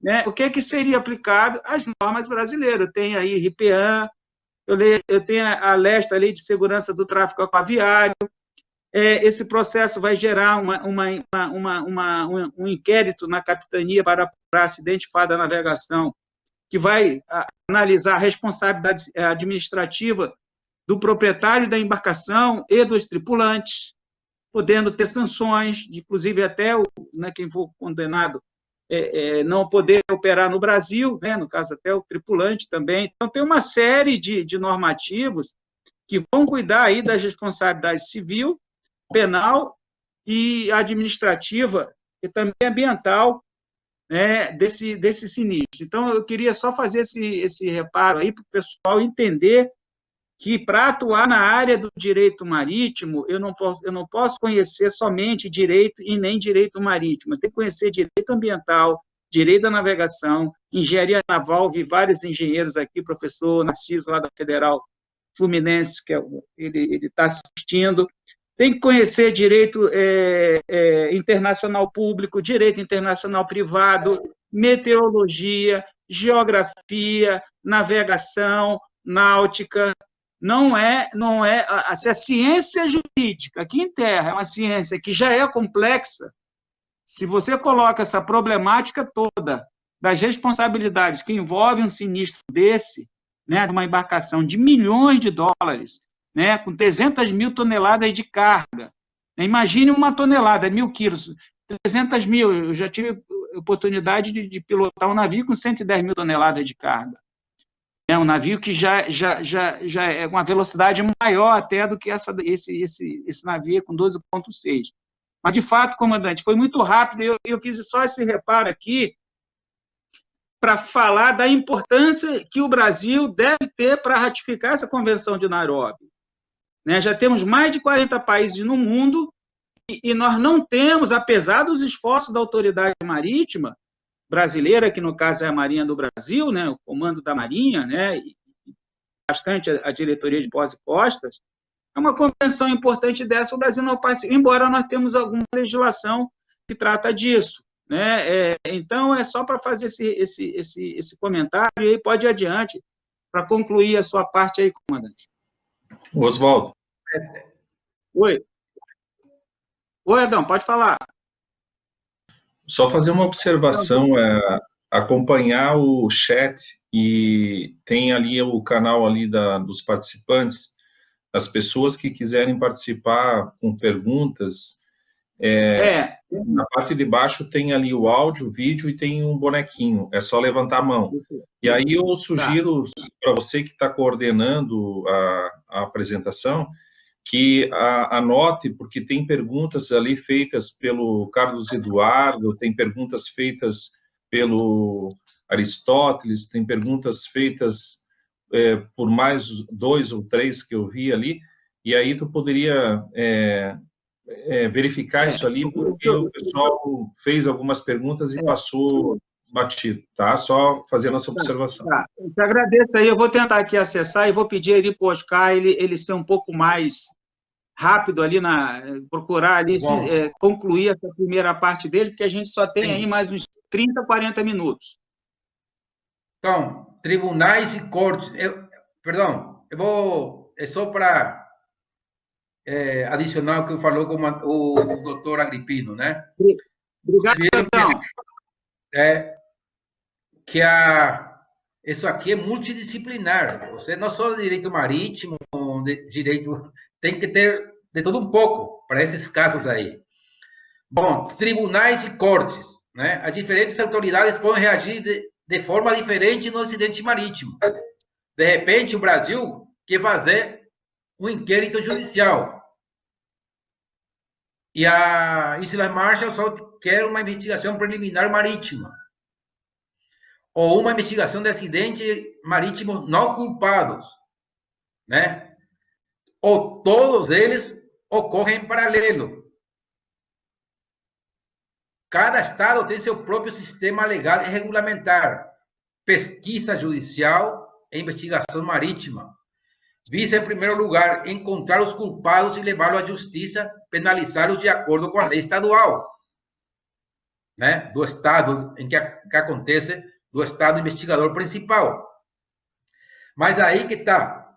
né? O que seria aplicado? As normas brasileiras. Tem aí RIPEAN, eu tenho a LESTA, a Lei de Segurança do Tráfico Aquaviário. Esse processo vai gerar um inquérito na capitania para acidente de fada navegação, que vai analisar a responsabilidade administrativa do proprietário da embarcação e dos tripulantes, podendo ter sanções, inclusive até quem for condenado não poder operar no Brasil, né, no caso até o tripulante também. Então, tem uma série de normativos que vão cuidar aí das responsabilidades civil, penal e administrativa, e também ambiental, né, desse sinistro. Então, eu queria só fazer esse reparo aí para o pessoal entender que, para atuar na área do direito marítimo, eu não posso conhecer somente direito e nem direito marítimo. Eu tenho que conhecer direito ambiental, direito da navegação, engenharia naval. Vi vários engenheiros aqui, professor Narciso, lá da Federal Fluminense, que ele está assistindo. Tem que conhecer direito internacional público, direito internacional privado, meteorologia, geografia, navegação, náutica. Não é a ciência jurídica aqui em terra é uma ciência que já é complexa. Se você coloca essa problemática toda das responsabilidades que envolvem um sinistro desse, né, de uma embarcação de milhões de dólares, né, com 300 mil toneladas de carga. Imagine uma tonelada, 1.000 quilos, 300 mil. Eu já tive oportunidade de pilotar um navio com 110 mil toneladas de carga. É um navio que já é uma velocidade maior até do que esse navio com 12,6. Mas, de fato, comandante, foi muito rápido. Eu fiz só esse reparo aqui para falar da importância que o Brasil deve ter para ratificar essa Convenção de Nairobi. Né? Já temos mais de 40 países no mundo e nós não temos, apesar dos esforços da autoridade marítima brasileira, que no caso é a Marinha do Brasil, né, o comando da Marinha, né, e bastante a diretoria de pós e costas, é uma convenção importante dessa, o Brasil não participa, embora nós temos alguma legislação que trata disso. Né? Então, é só para fazer esse comentário, e aí pode ir adiante, para concluir a sua parte aí, comandante. Oswaldo. Oi. Oi, Adão, pode falar. Só fazer uma observação, acompanhar o chat, e tem ali o canal ali dos participantes, as pessoas que quiserem participar com perguntas, na parte de baixo tem ali o áudio, o vídeo e tem um bonequinho, é só levantar a mão. E aí eu sugiro para você que está coordenando a apresentação, que anote, porque tem perguntas ali feitas pelo Carlos Eduardo, tem perguntas feitas pelo Aristóteles, tem perguntas feitas por mais 2 ou 3 que eu vi ali, e aí tu poderia verificar isso ali, porque o pessoal fez algumas perguntas e passou batido, tá? Só fazendo essa observação. Eu te agradeço aí, eu vou tentar aqui acessar e vou pedir ali para o Oscar ele ser um pouco mais rápido ali, procurar ali concluir essa primeira parte dele, porque a gente só tem aí mais uns 30, 40 minutos. Então, tribunais e cortes, é só para adicionar o que falou com o doutor Agripino, né? Obrigado, então. Isso aqui é multidisciplinar. Você não só direito marítimo, direito, tem que ter de tudo um pouco para esses casos aí. Bom, tribunais e cortes, né? As diferentes autoridades podem reagir de forma diferente no acidente marítimo. De repente, o Brasil quer fazer um inquérito judicial. E a Islas Marshall só quer uma investigação preliminar marítima. Ou uma investigação de acidente marítimo não culpados, né? ou todos eles ocorrem em paralelo? Cada estado tem seu próprio sistema legal e regulamentar, pesquisa judicial e investigação marítima. Visa, em primeiro lugar, encontrar os culpados e levá-los à justiça, penalizá-los de acordo com a lei estadual, né? Do estado em que acontece, do estado investigador principal. Mas aí que está.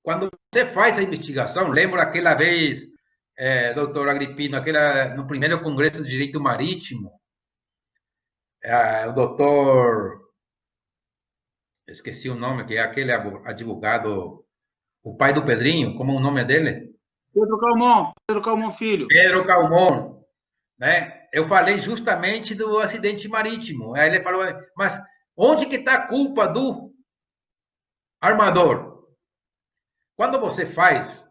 Quando você faz a investigação, lembra aquela vez, doutor Agripino, no primeiro Congresso de Direito Marítimo, o doutor, esqueci o nome, que é aquele advogado, o pai do Pedrinho, como é o nome dele? Pedro Calmon Filho. Pedro Calmon, né? Eu falei justamente do acidente marítimo. Aí ele falou, mas onde que está a culpa do armador? Quando você faz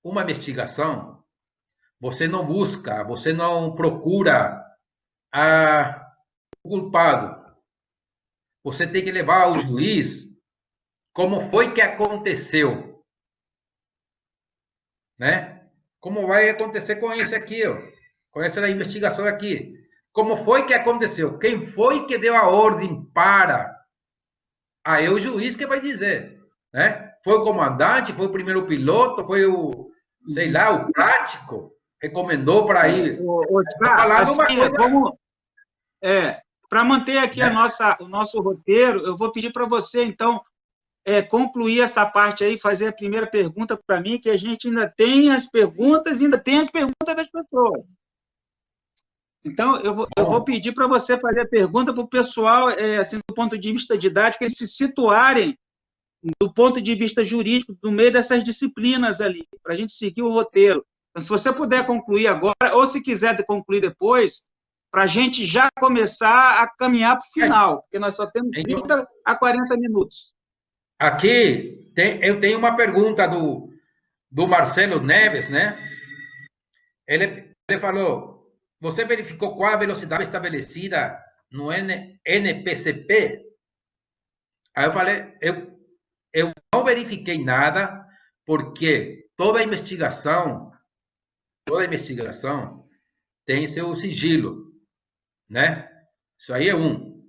uma investigação, você não busca, você não procura o culpado. Você tem que levar ao juiz como foi que aconteceu, né? Como vai acontecer com esse aqui, ó, com essa investigação aqui? Como foi que aconteceu? Quem foi que deu a ordem para? Aí é o juiz que vai dizer. Né? Foi o comandante, foi o primeiro piloto, foi o, sei lá, o prático, recomendou para ir. Oscar, assim, para manter aqui o nosso roteiro, eu vou pedir para você, então, concluir essa parte aí, fazer a primeira pergunta para mim, que a gente ainda tem as perguntas das pessoas. Então, eu vou pedir para você fazer a pergunta para o pessoal, assim, do ponto de vista didático, eles se situarem do ponto de vista jurídico, no meio dessas disciplinas ali, para a gente seguir o roteiro. Então, se você puder concluir agora, ou se quiser concluir depois, para a gente já começar a caminhar para o final, porque nós só temos 30 a 40 minutos. Aqui, eu tenho uma pergunta do Marcelo Neves, né? Ele falou, você verificou qual a velocidade estabelecida no NPCP? Aí eu falei, eu não verifiquei nada, porque toda investigação tem seu sigilo, né? Isso aí é um.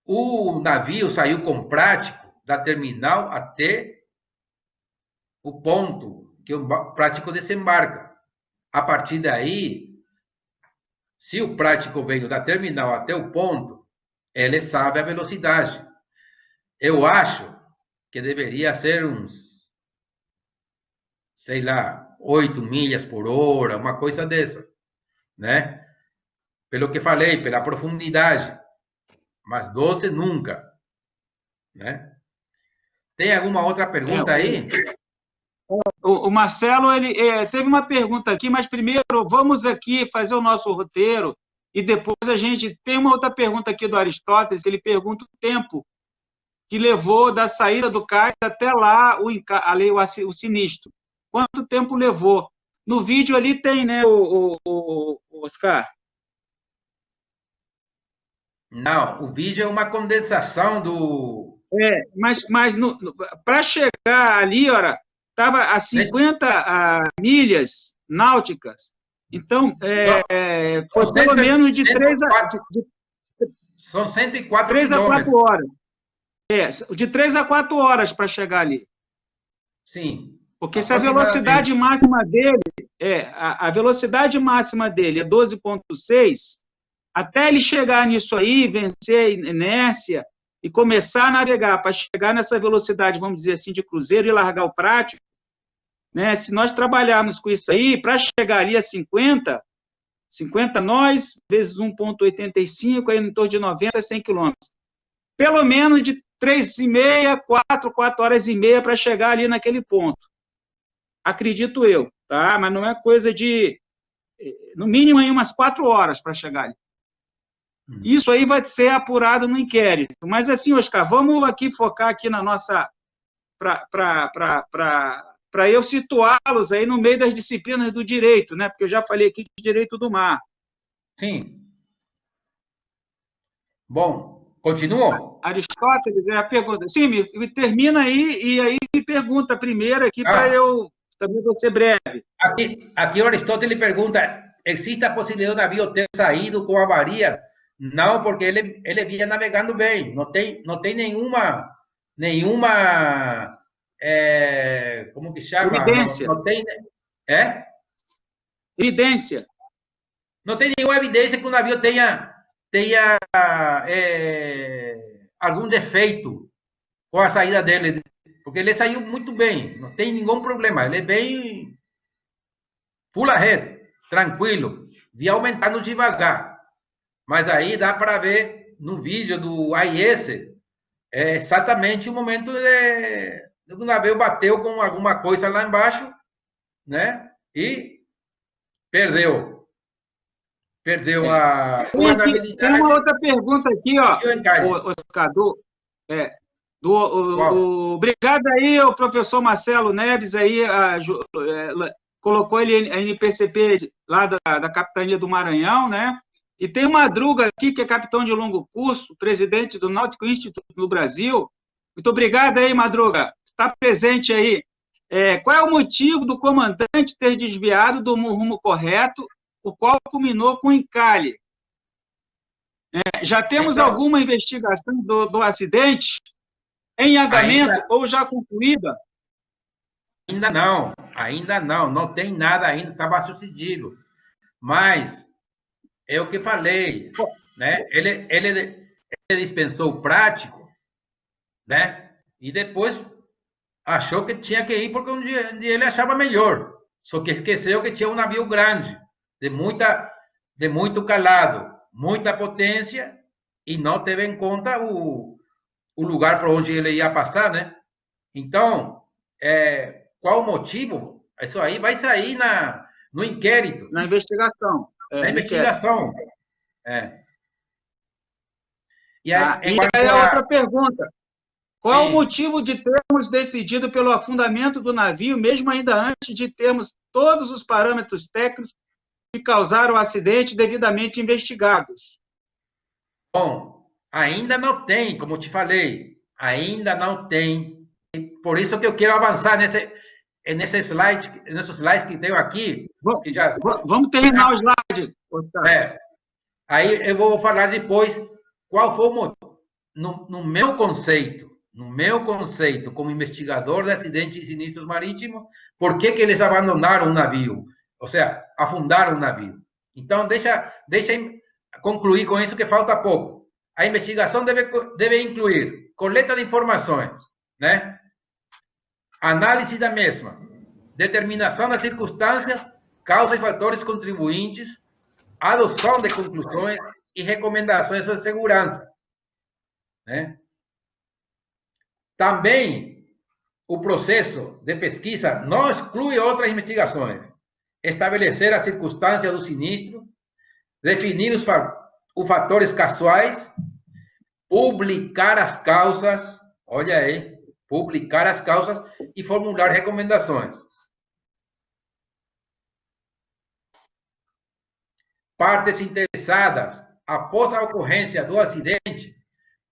O navio saiu com prático da terminal até o ponto que o prático desembarca. A partir daí, se o prático veio da terminal até o ponto, ele sabe a velocidade. Eu acho que deveria ser uns, sei lá, 8 milhas por hora, uma coisa dessas, né? Pelo que falei, pela profundidade. Mas 12 nunca, né? Tem alguma outra pergunta aí? O Marcelo, ele teve uma pergunta aqui, mas primeiro vamos aqui fazer o nosso roteiro e depois a gente tem uma outra pergunta aqui do Aristóteles, que ele pergunta o tempo que levou da saída do cais até lá o sinistro. Quanto tempo levou? No vídeo ali tem, né, o Oscar? Não, o vídeo é uma condensação do... Mas para chegar ali, ora, estava a 50 milhas náuticas. Então, foi pelo menos de 3 a... São 104 3 a 4 horas. De 3 a 4 horas para chegar ali. Sim. Porque se a velocidade máxima dele a velocidade máxima dele é 12,6, até ele chegar nisso aí, vencer a inércia e começar a navegar para chegar nessa velocidade, vamos dizer assim, de cruzeiro e largar o prático, né? Se nós trabalharmos com isso aí, para chegar ali a 50 nós, vezes 1,85, aí em torno de 90 a 100 quilômetros. Pelo menos de 3,5, 4 horas e meia para chegar ali naquele ponto. Acredito eu, tá? Mas não é coisa de, no mínimo, aí umas 4 horas para chegar ali. Isso aí vai ser apurado no inquérito. Mas assim, Oscar, vamos aqui focar aqui na nossa... para eu situá-los aí no meio das disciplinas do direito, né? Porque eu já falei aqui de direito do mar. Sim. Bom, continua? Aristóteles, a pergunta. Sim, me termina aí, e aí pergunta primeiro aqui para eu também vou ser breve. Aqui o Aristóteles pergunta, existe a possibilidade do navio ter saído com avarias? Não, porque ele vinha navegando bem, não tem nenhuma como que chama? Evidência. Não tem, Evidência. Não tem nenhuma evidência que o navio tenha algum defeito com a saída dele, porque ele saiu muito bem, não tem nenhum problema, ele é bem full ahead, tranquilo, via aumentando devagar, mas aí dá para ver no vídeo do AIS exatamente o momento de o navio bateu com alguma coisa lá embaixo, né? E perdeu a governabilidade. Tem uma outra pergunta aqui, ó, Oscar, obrigado aí, o professor Marcelo Neves, aí, colocou ele a NPCP lá da Capitania do Maranhão, né? E tem o Madruga aqui, que é capitão de longo curso, presidente do Nautical Institute no Brasil. Muito obrigado aí, Madruga. Está presente aí. Qual é o motivo do comandante ter desviado do rumo correto, o qual culminou com o encalhe? Já temos alguma investigação do acidente em andamento ou já concluída? Ainda não tem nada ainda, estava sucedido. Mas é o que falei, né? Ele dispensou o prático, né? E depois achou que tinha que ir porque um dia ele achava melhor. Só que esqueceu que tinha um navio grande, de muito calado, muita potência, e não teve em conta o lugar por onde ele ia passar, né? Então, qual o motivo? Isso aí vai sair no inquérito. Na investigação. Na investigação. E aí outra pergunta. Qual o motivo de termos decidido pelo afundamento do navio, mesmo ainda antes de termos todos os parâmetros técnicos que causaram o acidente devidamente investigados? Bom, ainda não tem, como te falei, ainda não tem. Por isso que eu quero avançar nesse slide que tenho aqui. Vamos terminar o slide. Aí eu vou falar depois qual foi o motivo. No meu conceito, como investigador de acidentes e sinistros marítimos, por que eles abandonaram o navio? Ou seja, afundaram o navio. Então, deixa concluir com isso que falta pouco. A investigação deve incluir coleta de informações, né? Análise da mesma, determinação das circunstâncias, causas e fatores contribuintes, adoção de conclusões e recomendações de segurança, né? Também, o processo de pesquisa não exclui outras investigações. Estabelecer as circunstâncias do sinistro, definir os fatores casuais, publicar as causas, olha aí, publicar as causas e formular recomendações. Partes interessadas, após a ocorrência do acidente,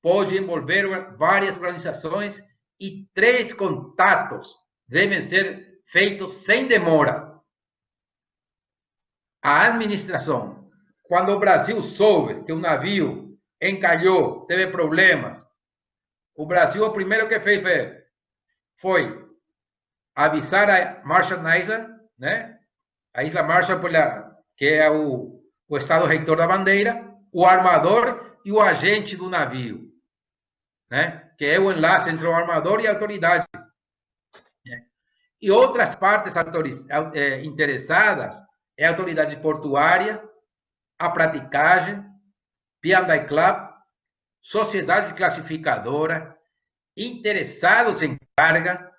pode envolver várias organizações e 3 contatos devem ser feitos sem demora. A administração, quando o Brasil soube que o navio encalhou, teve problemas, o Brasil, o primeiro que fez foi avisar a Marshall Island, né? A Isla Marshall, que é o Estado reitor da bandeira, o armador e o agente do navio, né? Que é o enlace entre o armador e a autoridade. E outras partes interessadas é a autoridade portuária, a praticagem, P&I Club, sociedade classificadora, interessados em carga,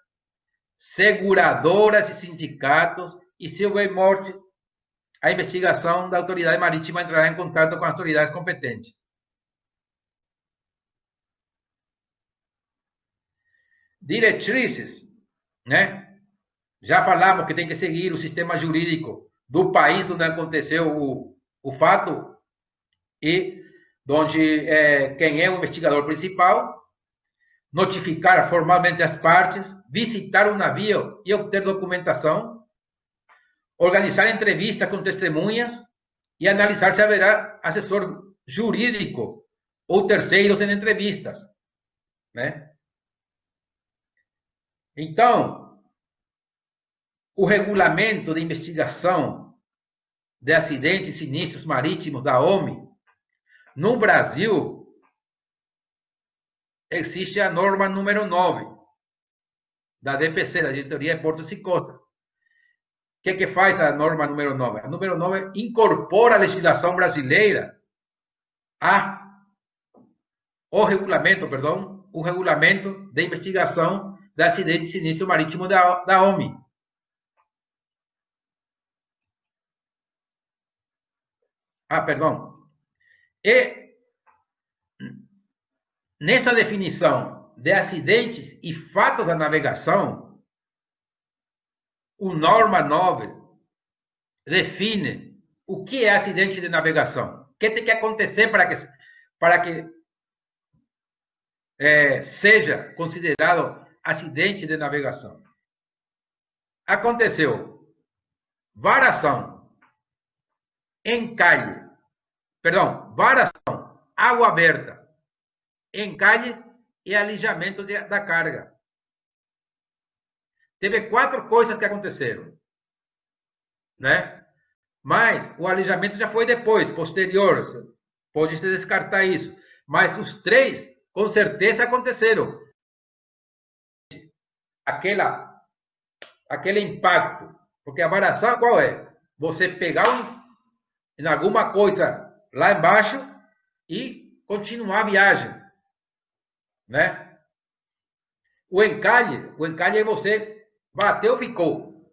seguradoras e sindicatos, e se houver morte, a investigação da autoridade marítima entrará em contato com as autoridades competentes. Diretrizes, né? Já falamos que tem que seguir o sistema jurídico do país onde aconteceu o fato e onde quem é o investigador principal. notificar formalmente as partes, visitar o navio e obter documentação, organizar entrevistas com testemunhas e analisar se haverá assessor jurídico ou terceiros em entrevistas, né? Então, o regulamento de investigação de acidentes e sinistros marítimos da OMI, no Brasil, existe a norma número 9 da DPC, da Diretoria de Portos e Costas. O que faz a norma número 9? A número 9 incorpora a legislação brasileira o regulamento de investigação de acidentes e sinistros marítimos da OMI. E nessa definição de acidentes e fatos da navegação, o norma 9 define o que é acidente de navegação. O que tem que acontecer para que seja considerado acidente de navegação. Aconteceu varação, água aberta, encalhe e alijamento da carga. Teve 4 coisas que aconteceram, né? Mas o alijamento já foi depois, posterior, pode-se descartar isso. Mas os 3, com certeza, aconteceram. Aquele impacto. Porque a varação qual é? Você pegar em alguma coisa lá embaixo e continuar a viagem, né? O encalhe é você bateu, ficou.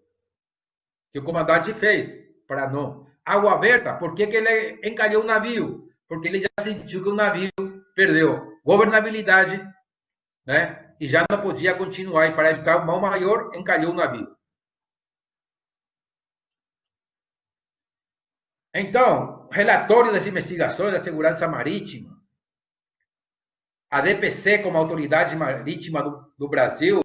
Que o comandante fez para não. Água aberta, por que ele encalhou o navio? Porque ele já sentiu que o navio perdeu governabilidade, né? E já não podia continuar. E para evitar o mal maior, encalhou o navio. Então, relatório das investigações da segurança marítima, a DPC, como autoridade marítima do Brasil,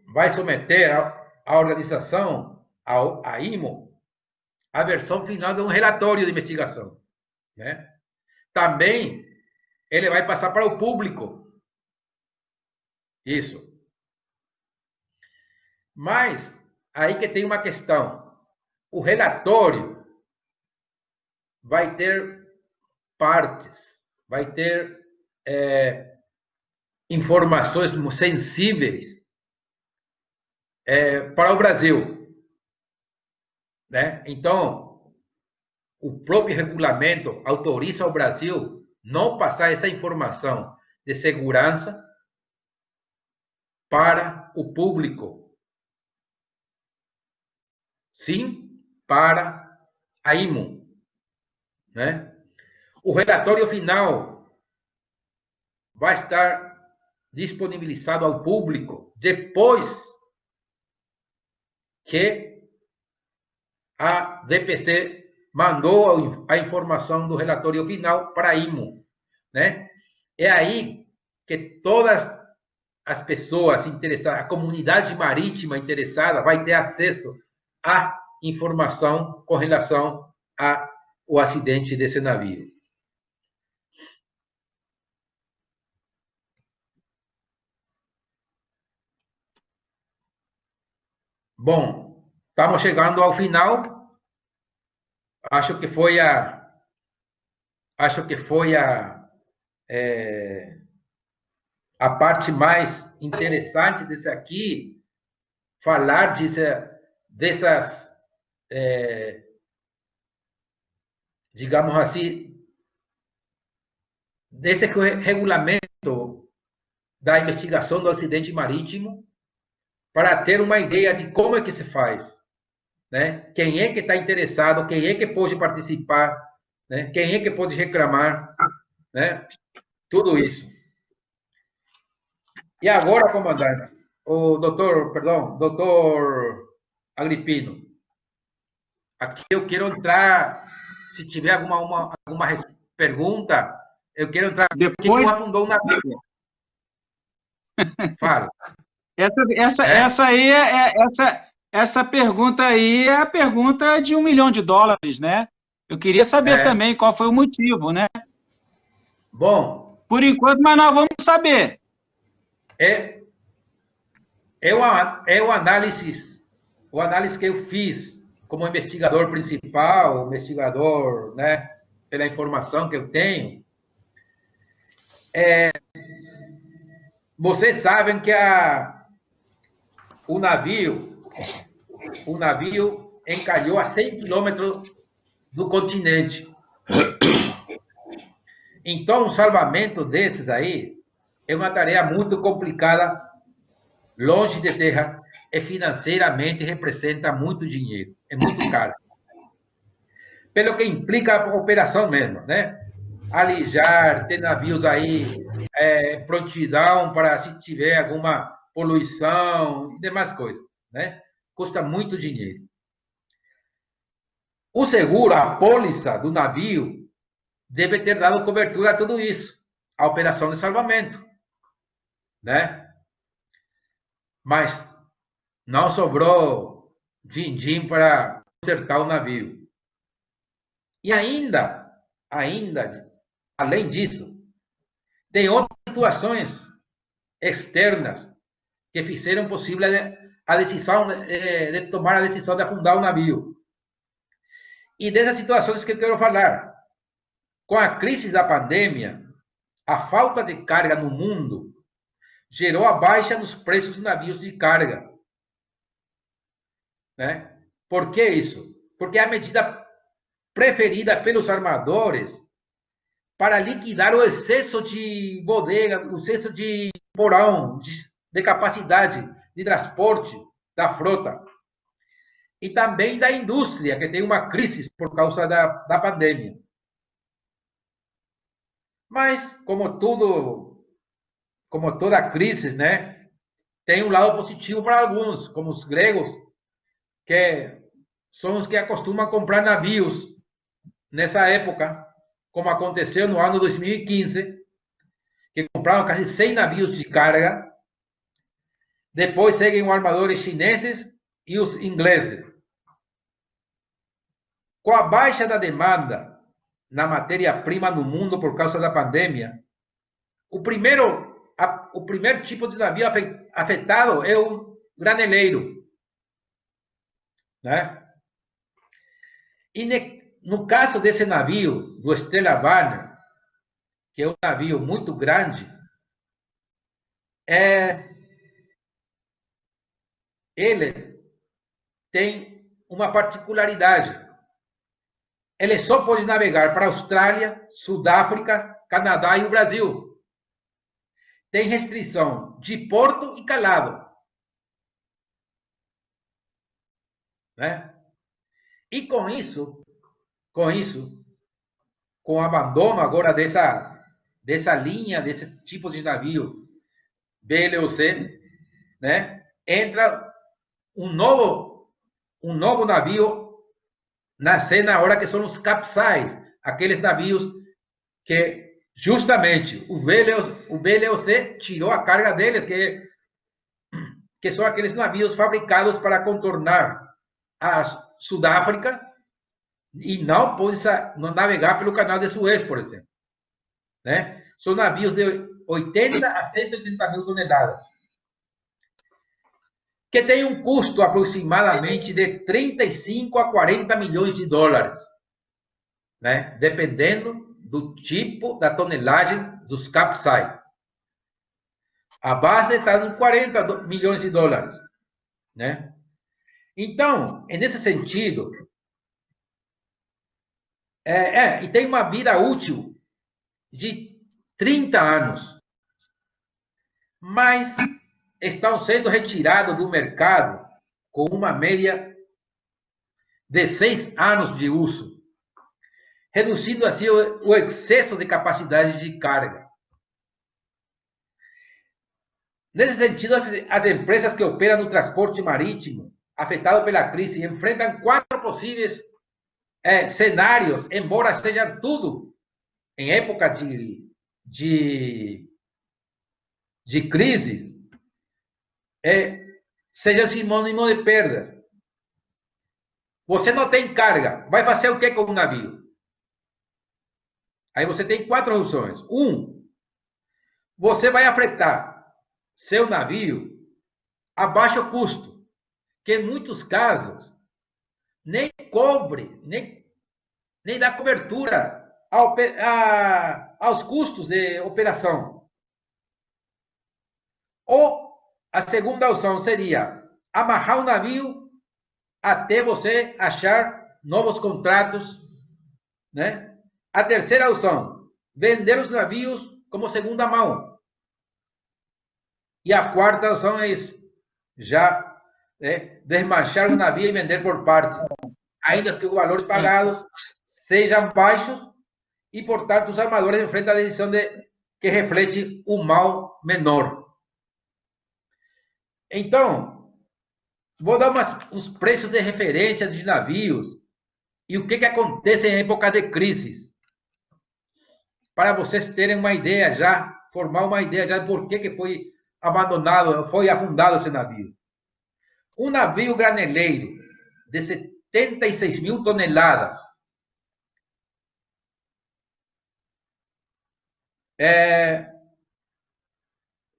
vai someter à organização, à IMO, a versão final de um relatório de investigação, né? Também ele vai passar para o público. Isso. Mas aí que tem uma questão. O relatório vai ter partes, vai ter informações sensíveis para o Brasil, né? Então, o próprio regulamento autoriza ao Brasil não passar essa informação de segurança para o público. Sim, para a IMO, né? O relatório final vai estar disponibilizado ao público depois que a DPC mandou a informação do relatório final para a IMO, né? É aí que todas as pessoas interessadas, a comunidade marítima interessada vai ter acesso à informação com relação ao acidente desse navio. Bom, estamos chegando ao final. Acho que foi a parte mais interessante desse aqui, falar dessas, digamos assim, desse regulamento da investigação do acidente marítimo, para ter uma ideia de como é que se faz, né? Quem é que está interessado, quem é que pode participar, né? Quem é que pode reclamar, né? Tudo isso. E agora, comandante, doutor Agripino, aqui eu quero entrar, se tiver alguma pergunta, eu quero entrar. Por que Depois, não afundou o navio? Fala. Essa pergunta aí é a pergunta de $1 milhão, né? Eu queria saber também qual foi o motivo, né? Bom, por enquanto, mas nós vamos saber. É o análise que eu fiz como investigador principal, investigador, né, pela informação que eu tenho. Vocês sabem que o navio encalhou a 100 quilômetros do continente. Então, um salvamento desses aí é uma tarefa muito complicada, longe de terra, e financeiramente representa muito dinheiro, é muito caro. Pelo que implica a operação mesmo, né? Alijar, ter navios aí, prontidão para se tiver alguma poluição e demais coisas, né? Custa muito dinheiro. O seguro, a póliça do navio, deve ter dado cobertura a tudo isso, a operação de salvamento, né? Mas não sobrou din-din para consertar o navio. E ainda, além disso, tem outras situações externas que fizeram possível a decisão de tomar a decisão de afundar o navio. E dessas situações que eu quero falar. Com a crise da pandemia, a falta de carga no mundo gerou a baixa nos preços de navios de carga. Né? Por que isso? Porque é a medida preferida pelos armadores para liquidar o excesso de bodega, o excesso de porão, de capacidade de transporte da frota. E também da indústria, que tem uma crise por causa da pandemia. Mas, como toda crise, né, tem um lado positivo para alguns, como os gregos, que são os que acostumam comprar navios nessa época, como aconteceu no ano 2015, que compraram quase 100 navios de carga. Depois seguem os armadores chineses e os ingleses. Com a baixa da demanda na matéria-prima no mundo por causa da pandemia, o primeiro tipo de navio afetado é o graneleiro, né? E no caso desse navio, do Stella Warner, que é um navio muito grande, ele tem uma particularidade. Ele só pode navegar para a Austrália, Sudáfrica, Canadá e o Brasil. Tem restrição de porto e calado. Né? E com o abandono agora dessa linha, desse tipo de navio BLOC, né? Entra um novo navio na cena agora, que são os capsize, aqueles navios que justamente o BLOC tirou a carga deles, que são aqueles navios fabricados para contornar a Sudáfrica e não pode navegar pelo canal de Suez, por exemplo. Né? São navios de 80 a 180 mil toneladas, que tem um custo aproximadamente de 35 a 40 milhões de dólares, né? Dependendo do tipo, da tonelagem dos capsize. A base está em 40 milhões de dólares, né? Então, nesse sentido, e tem uma vida útil de 30 anos, mas estão sendo retirados do mercado com uma média de 6 anos de uso, reduzindo assim o excesso de capacidade de carga. Nesse sentido, as empresas que operam no transporte marítimo, afetado pela crise, enfrentam 4 possíveis cenários, embora seja tudo em época de de crise seja sinônimo de perdas. Você não tem carga, vai fazer o que com o navio? Aí você tem 4 opções. Você vai afretar seu navio a baixo custo, que em muitos casos nem cobre, nem dá cobertura aos custos de operação. Ou a segunda opção seria amarrar o navio até você achar novos contratos, né? A terceira opção, vender os navios como segunda mão. E a quarta opção é isso, já desmanchar o navio e vender por parte, ainda que os valores pagados sejam baixos e, portanto, os armadores enfrentam a decisão que reflete o mal menor. Então, vou dar uns preços de referência de navios e o que acontece em época de crises, para vocês terem uma ideia já, formar uma ideia já de por que foi abandonado, foi afundado esse navio. Um navio graneleiro de 76 mil toneladas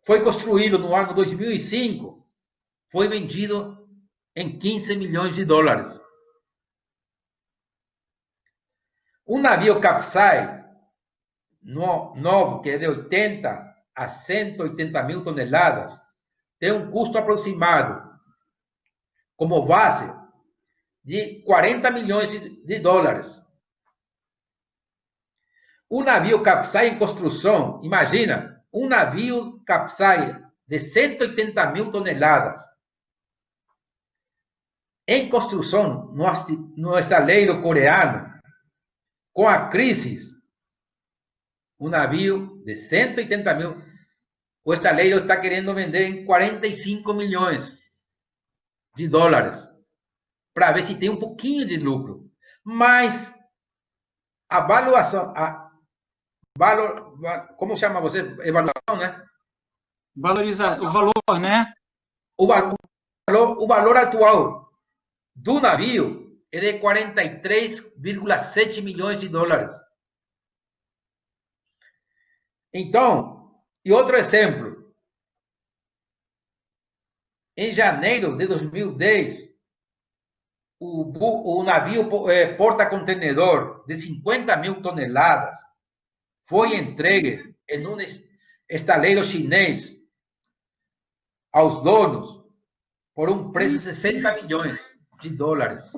foi construído no ano 2005, foi vendido em 15 milhões de dólares. Um navio Capesize novo, que é de 80 a 180 mil toneladas, tem um custo aproximado, como base, de 40 milhões de dólares. Um navio Capesize em construção, imagina, um navio Capesize de 180 mil toneladas, em construção no estaleiro coreano, com a crise, um navio de 180 mil, o estaleiro está querendo vender em 45 milhões de dólares, para ver se tem um pouquinho de lucro. Mas a valuação, como chama você? Evaluação, né? Valorizar o valor, né? O valor atual do navio é de 43,7 milhões de dólares. Então, e outro exemplo. Em janeiro de 2010, o navio porta-contenedor de 50 mil toneladas foi entregue em um estaleiro chinês aos donos por um preço de 60 milhões de dólares.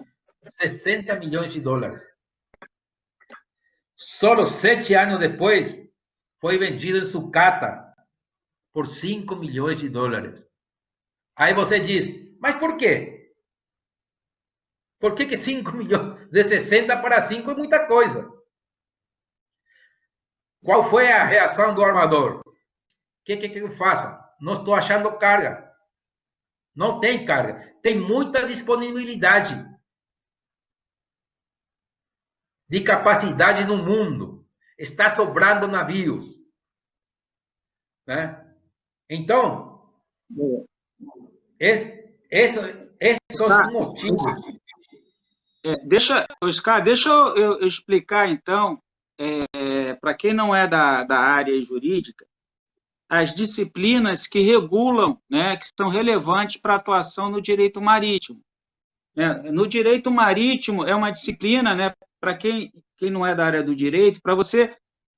60 milhões de dólares. Só 7 anos depois, foi vendido em sucata por 5 milhões de dólares. Aí você diz, mas por quê? Por que 5 milhões? De 60 para 5 é muita coisa. Qual foi a reação do armador? O que eu faço? Não estou achando carga. Não tem carga. Tem muita disponibilidade de capacidade no mundo. Está sobrando navios. Né? Então, esses são os motivos. Oscar, deixa eu explicar, então, para quem não é da área jurídica, as disciplinas que regulam, né, que são relevantes para a atuação no direito marítimo. No direito marítimo é uma disciplina, né, para quem não é da área do direito, para você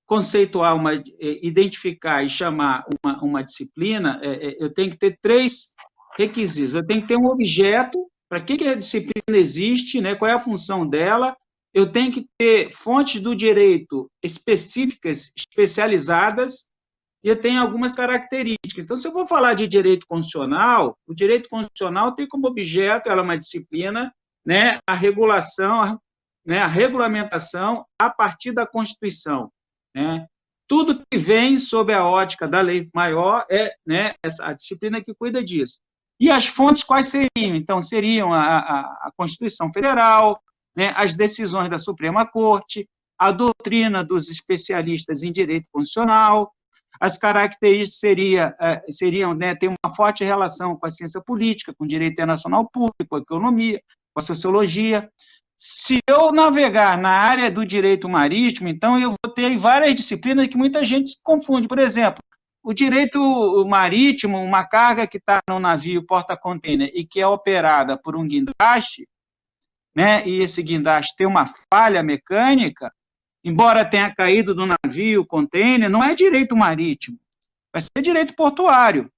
conceituar, identificar e chamar uma disciplina, eu tenho que ter 3 requisitos. Eu tenho que ter um objeto, para que a disciplina existe, né, qual é a função dela. Eu tenho que ter fontes do direito específicas, especializadas, e eu tenho algumas características. Então, se eu vou falar de direito constitucional, o direito constitucional tem como objeto, ela é uma disciplina, né, a regulação, né, a regulamentação a partir da Constituição. Né? Tudo que vem sob a ótica da lei maior é, né, a disciplina que cuida disso. E as fontes quais seriam? Então, seriam a Constituição Federal, né, as decisões da Suprema Corte, a doutrina dos especialistas em direito constitucional. As características seriam, né, ter uma forte relação com a ciência política, com o direito internacional público, com a economia, com a sociologia. Se eu navegar na área do direito marítimo, então eu vou ter várias disciplinas que muita gente se confunde. Por exemplo, o direito marítimo, uma carga que está no navio porta-container e que é operada por um guindaste, né, e esse guindaste tem uma falha mecânica, embora tenha caído do navio, container, não é direito marítimo, vai ser direito portuário.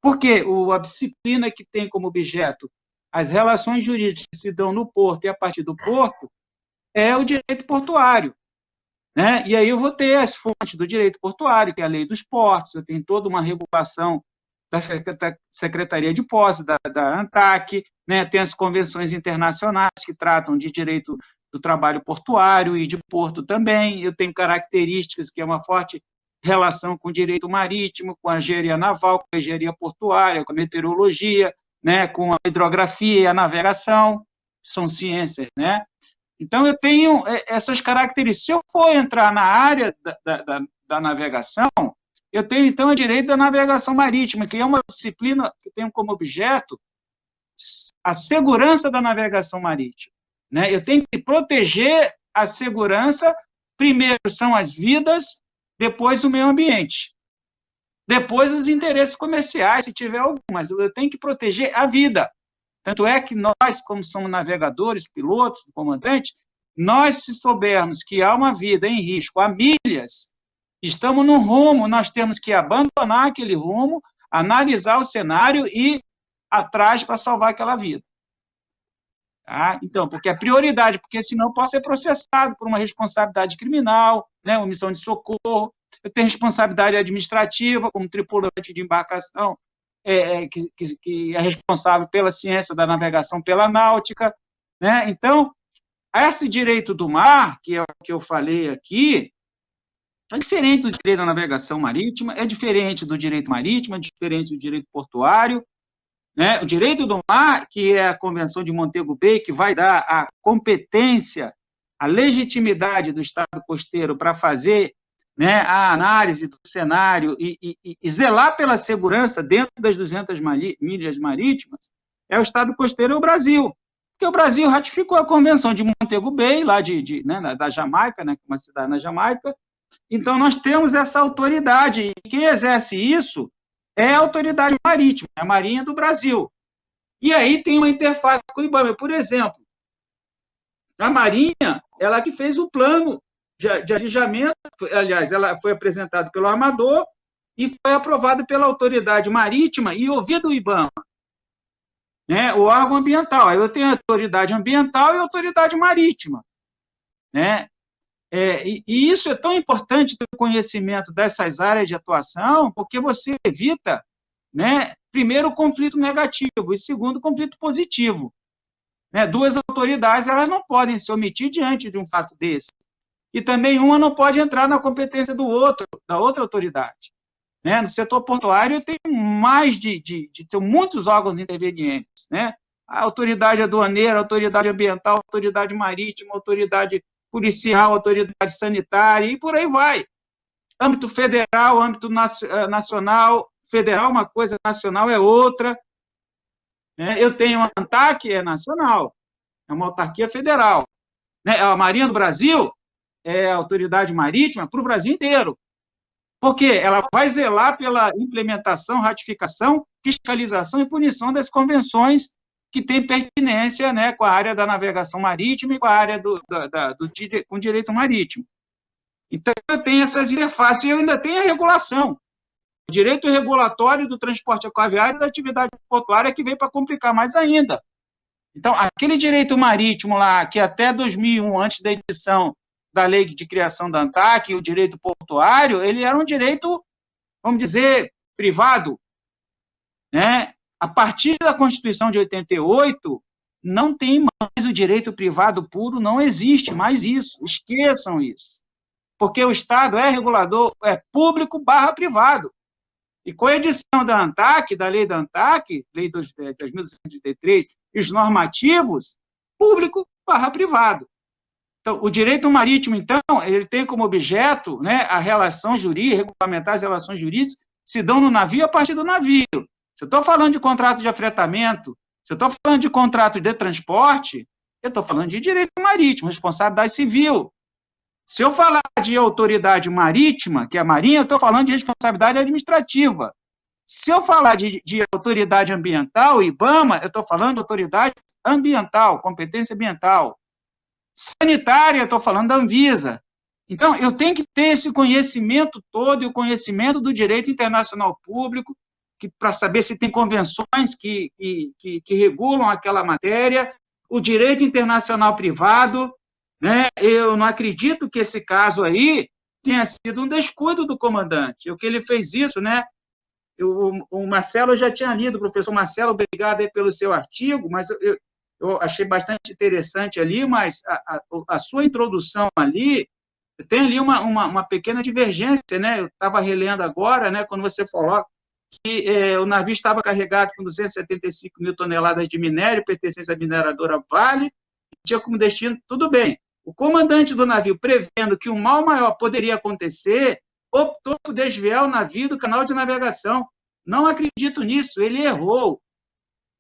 Porque a disciplina que tem como objeto as relações jurídicas que se dão no porto e a partir do porto é o direito portuário. Né? E aí eu vou ter as fontes do direito portuário, que é a lei dos portos, eu tenho toda uma regulação da Secretaria de Postos, da ANTAC, né? Tem as convenções internacionais que tratam de direito do trabalho portuário e de porto também, eu tenho características que é uma forte relação com o direito marítimo, com a engenharia naval, com a engenharia portuária, com a meteorologia, né? Com a hidrografia e a navegação, são ciências, né? Então, eu tenho essas características. Se eu for entrar na área da navegação, eu tenho, então, o direito da navegação marítima, que é uma disciplina que tem como objeto a segurança da navegação marítima. Né? Eu tenho que proteger a segurança, primeiro são as vidas, depois o meio ambiente. Depois os interesses comerciais, se tiver algum, mas eu tenho que proteger a vida. Tanto é que nós, como somos navegadores, pilotos, comandantes, nós, se soubermos que há uma vida em risco há milhas, estamos num rumo, nós temos que abandonar aquele rumo, analisar o cenário e ir atrás para salvar aquela vida. Tá? Então, porque é prioridade, porque senão eu posso ser processado por uma responsabilidade criminal, né, omissão de socorro, eu tenho responsabilidade administrativa como tripulante de embarcação, que é responsável pela ciência da navegação pela náutica, né? Então, esse direito do mar, que é o que eu falei aqui, é diferente do direito da navegação marítima, é diferente do direito marítimo, é diferente do direito portuário, né? O direito do mar, que é a Convenção de Montego Bay, que vai dar a competência, a legitimidade do Estado costeiro para fazer, né, a análise do cenário e zelar pela segurança dentro das 200 milhas marítimas, é o Estado costeiro e o Brasil. Porque o Brasil ratificou a Convenção de Montego Bay, lá né, da Jamaica, né, uma cidade na Jamaica. Então, nós temos essa autoridade, e quem exerce isso é a autoridade marítima, a Marinha do Brasil. E aí tem uma interface com o IBAMA. Por exemplo, a Marinha, ela que fez o plano de alijamento, aliás, ela foi apresentada pelo armador e foi aprovada pela autoridade marítima e ouvido o IBAMA, né, o órgão ambiental. Aí eu tenho a autoridade ambiental e a autoridade marítima. Né? E isso é tão importante ter o conhecimento dessas áreas de atuação, porque você evita, né, primeiro, o conflito negativo e segundo, o conflito positivo. Né? Duas autoridades, elas não podem se omitir diante de um fato desse. E também uma não pode entrar na competência da outra autoridade. Né? No setor portuário tem mais tem muitos órgãos intervenientes. Né? A autoridade aduaneira, a autoridade ambiental, a autoridade marítima, a autoridade policial, a autoridade sanitária, e por aí vai. Âmbito federal, âmbito nacional, federal uma coisa, nacional é outra. Né? Eu tenho a ANTAC, é nacional, é uma autarquia federal. Né? A Marinha do Brasil é a autoridade marítima para o Brasil inteiro. Porque ela vai zelar pela implementação, ratificação, fiscalização e punição das convenções que têm pertinência, né, com a área da navegação marítima e com a área com direito marítimo. Então, eu tenho essas interfaces e eu ainda tenho a regulação. O direito regulatório do transporte aquaviário e da atividade portuária que veio para complicar mais ainda. Então, aquele direito marítimo lá, que até 2001, antes da edição da lei de criação da ANTAC, o direito portuário, ele era um direito, vamos dizer, privado. Né? A partir da Constituição de 88, não tem mais o direito privado puro, não existe mais isso, esqueçam isso. Porque o Estado é regulador, é público/privado. E com a edição da ANTAC, da lei da ANTAC, lei 10.233, e os normativos, público/privado. Então, o direito marítimo, então, ele tem como objeto, né, a relação jurídica, regulamentar as relações jurídicas que se dão no navio a partir do navio. Se eu estou falando de contrato de afretamento, se eu estou falando de contrato de transporte, eu estou falando de direito marítimo, responsabilidade civil. Se eu falar de autoridade marítima, que é a Marinha, eu estou falando de responsabilidade administrativa. Se eu falar de autoridade ambiental, IBAMA, eu estou falando de autoridade ambiental, competência ambiental. Sanitária, eu estou falando da Anvisa. Então, eu tenho que ter esse conhecimento todo e o conhecimento do direito internacional público, para saber se tem convenções que regulam aquela matéria, o direito internacional privado, né? Eu não acredito que esse caso aí tenha sido um descuido do comandante. O que ele fez isso, né? O Marcelo já tinha lido, professor Marcelo, obrigado aí pelo seu artigo, mas eu achei bastante interessante ali, mas a sua introdução ali, tem ali uma pequena divergência, né? Eu estava relendo agora, né, quando você falou que o navio estava carregado com 275 mil toneladas de minério, pertencente à mineradora Vale, tinha como destino, tudo bem. O comandante do navio, prevendo que um mal maior poderia acontecer, optou por desviar o navio do canal de navegação. Não acredito nisso, ele errou.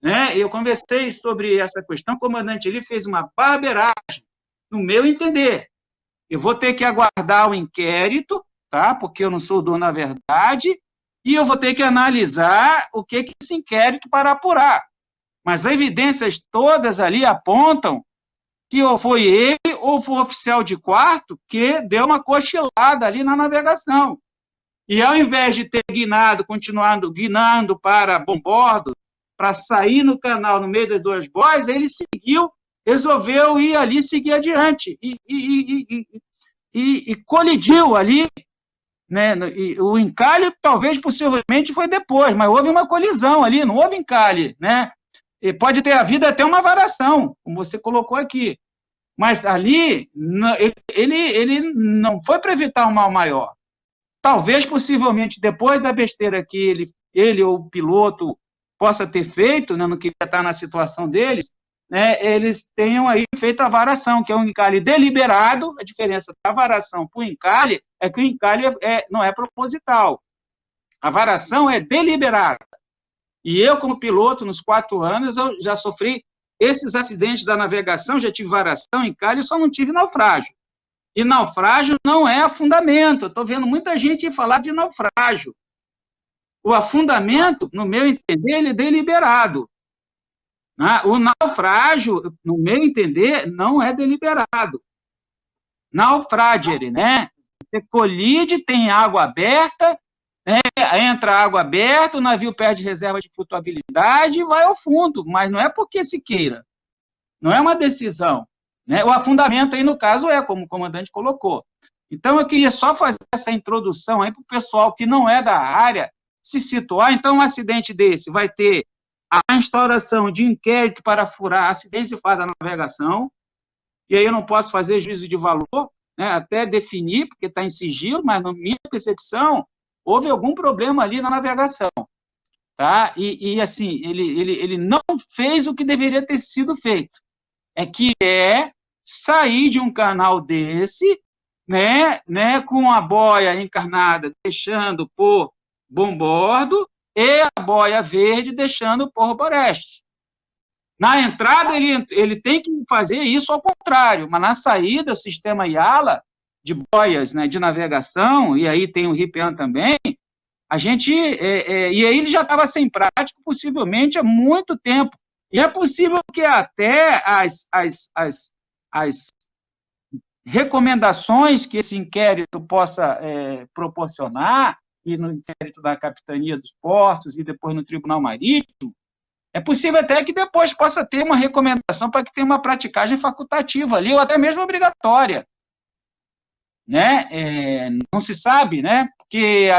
Né? Eu conversei sobre essa questão, o comandante ele fez uma barbeiragem, no meu entender. Eu vou ter que aguardar o inquérito, tá? Porque eu não sou o dono da verdade, e eu vou ter que analisar o que esse inquérito para apurar. Mas as evidências todas ali apontam que ou foi ele ou foi o oficial de quarto que deu uma cochilada ali na navegação. E ao invés de ter guinado, continuando guinando para bombordo, para sair no canal no meio das duas boias, ele seguiu, resolveu ir ali seguir adiante e colidiu ali, né? O encalhe talvez possivelmente foi depois, mas houve uma colisão ali, não houve encalhe, né? E pode ter havido até uma varação, como você colocou aqui, mas ali ele não foi para evitar um mal maior. Talvez possivelmente depois da besteira que ele ou o piloto possa ter feito, né, não queria estar na situação deles, né, eles tenham aí feito a varação, que é um encalhe deliberado. A diferença da varação para o encalhe é que o encalhe não é proposital. A varação é deliberada. E eu, como piloto, nos 4 anos, eu já sofri esses acidentes da navegação, já tive varação, encalhe, só não tive naufrágio. E naufrágio não é afundamento. Eu estou vendo muita gente falar de naufrágio. O afundamento, no meu entender, ele é deliberado. O naufrágio, no meu entender, não é deliberado. Naufragere, né? Você colide, tem água aberta, né? Entra água aberta, o navio perde reserva de flutuabilidade e vai ao fundo, mas não é porque se queira. Não é uma decisão. Né? O afundamento aí, no caso, como o comandante colocou. Então, eu queria só fazer essa introdução aí para o pessoal que não é da área se situar. Então, um acidente desse vai ter a instauração de inquérito para furar acidentes de fase da navegação, e aí eu não posso fazer juízo de valor, né, até definir, porque está em sigilo, mas, na minha percepção, houve algum problema ali na navegação. Tá? E assim, ele não fez o que deveria ter sido feito. Que é sair de um canal desse, né, com a boia encarnada deixando por bombordo e a boia verde deixando por boreste. Na entrada, ele tem que fazer isso ao contrário, mas na saída, o sistema IALA de boias, né, de navegação, e aí tem o RIPEAN também, a gente, e aí ele já estava sem prática, possivelmente há muito tempo. E é possível que até as recomendações que esse inquérito possa proporcionar, e no inquérito da Capitania dos Portos, e depois no Tribunal Marítimo, é possível até que depois possa ter uma recomendação para que tenha uma praticagem facultativa ali, ou até mesmo obrigatória. Né? Não se sabe, né? Porque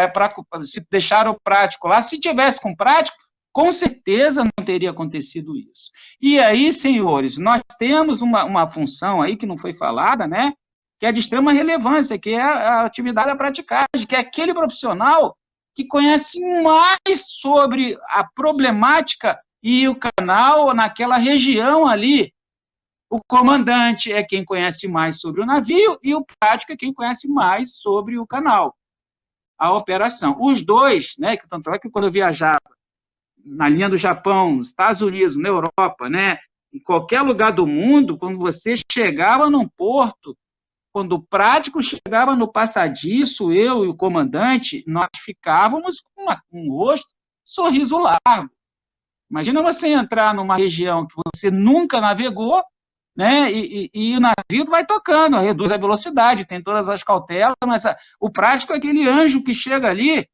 se deixaram o prático lá, se tivesse com prático, com certeza não teria acontecido isso. E aí, senhores, nós temos uma função aí que não foi falada, né? Que é de extrema relevância, que é a atividade da praticagem, que é aquele profissional que conhece mais sobre a problemática e o canal naquela região ali, O comandante é quem conhece mais sobre o navio e o prático é quem conhece mais sobre o canal, a operação. Os dois, né, que tanto é que quando eu viajava na linha do Japão, nos Estados Unidos, na Europa, né, em qualquer lugar do mundo, quando você chegava num porto, quando o prático chegava no passadiço, eu e o comandante, nós ficávamos com um rosto, sorriso largo. Imagina você entrar numa região que você nunca navegou, né, e o navio vai tocando, reduz a velocidade, tem todas as cautelas, mas o prático é aquele anjo que chega ali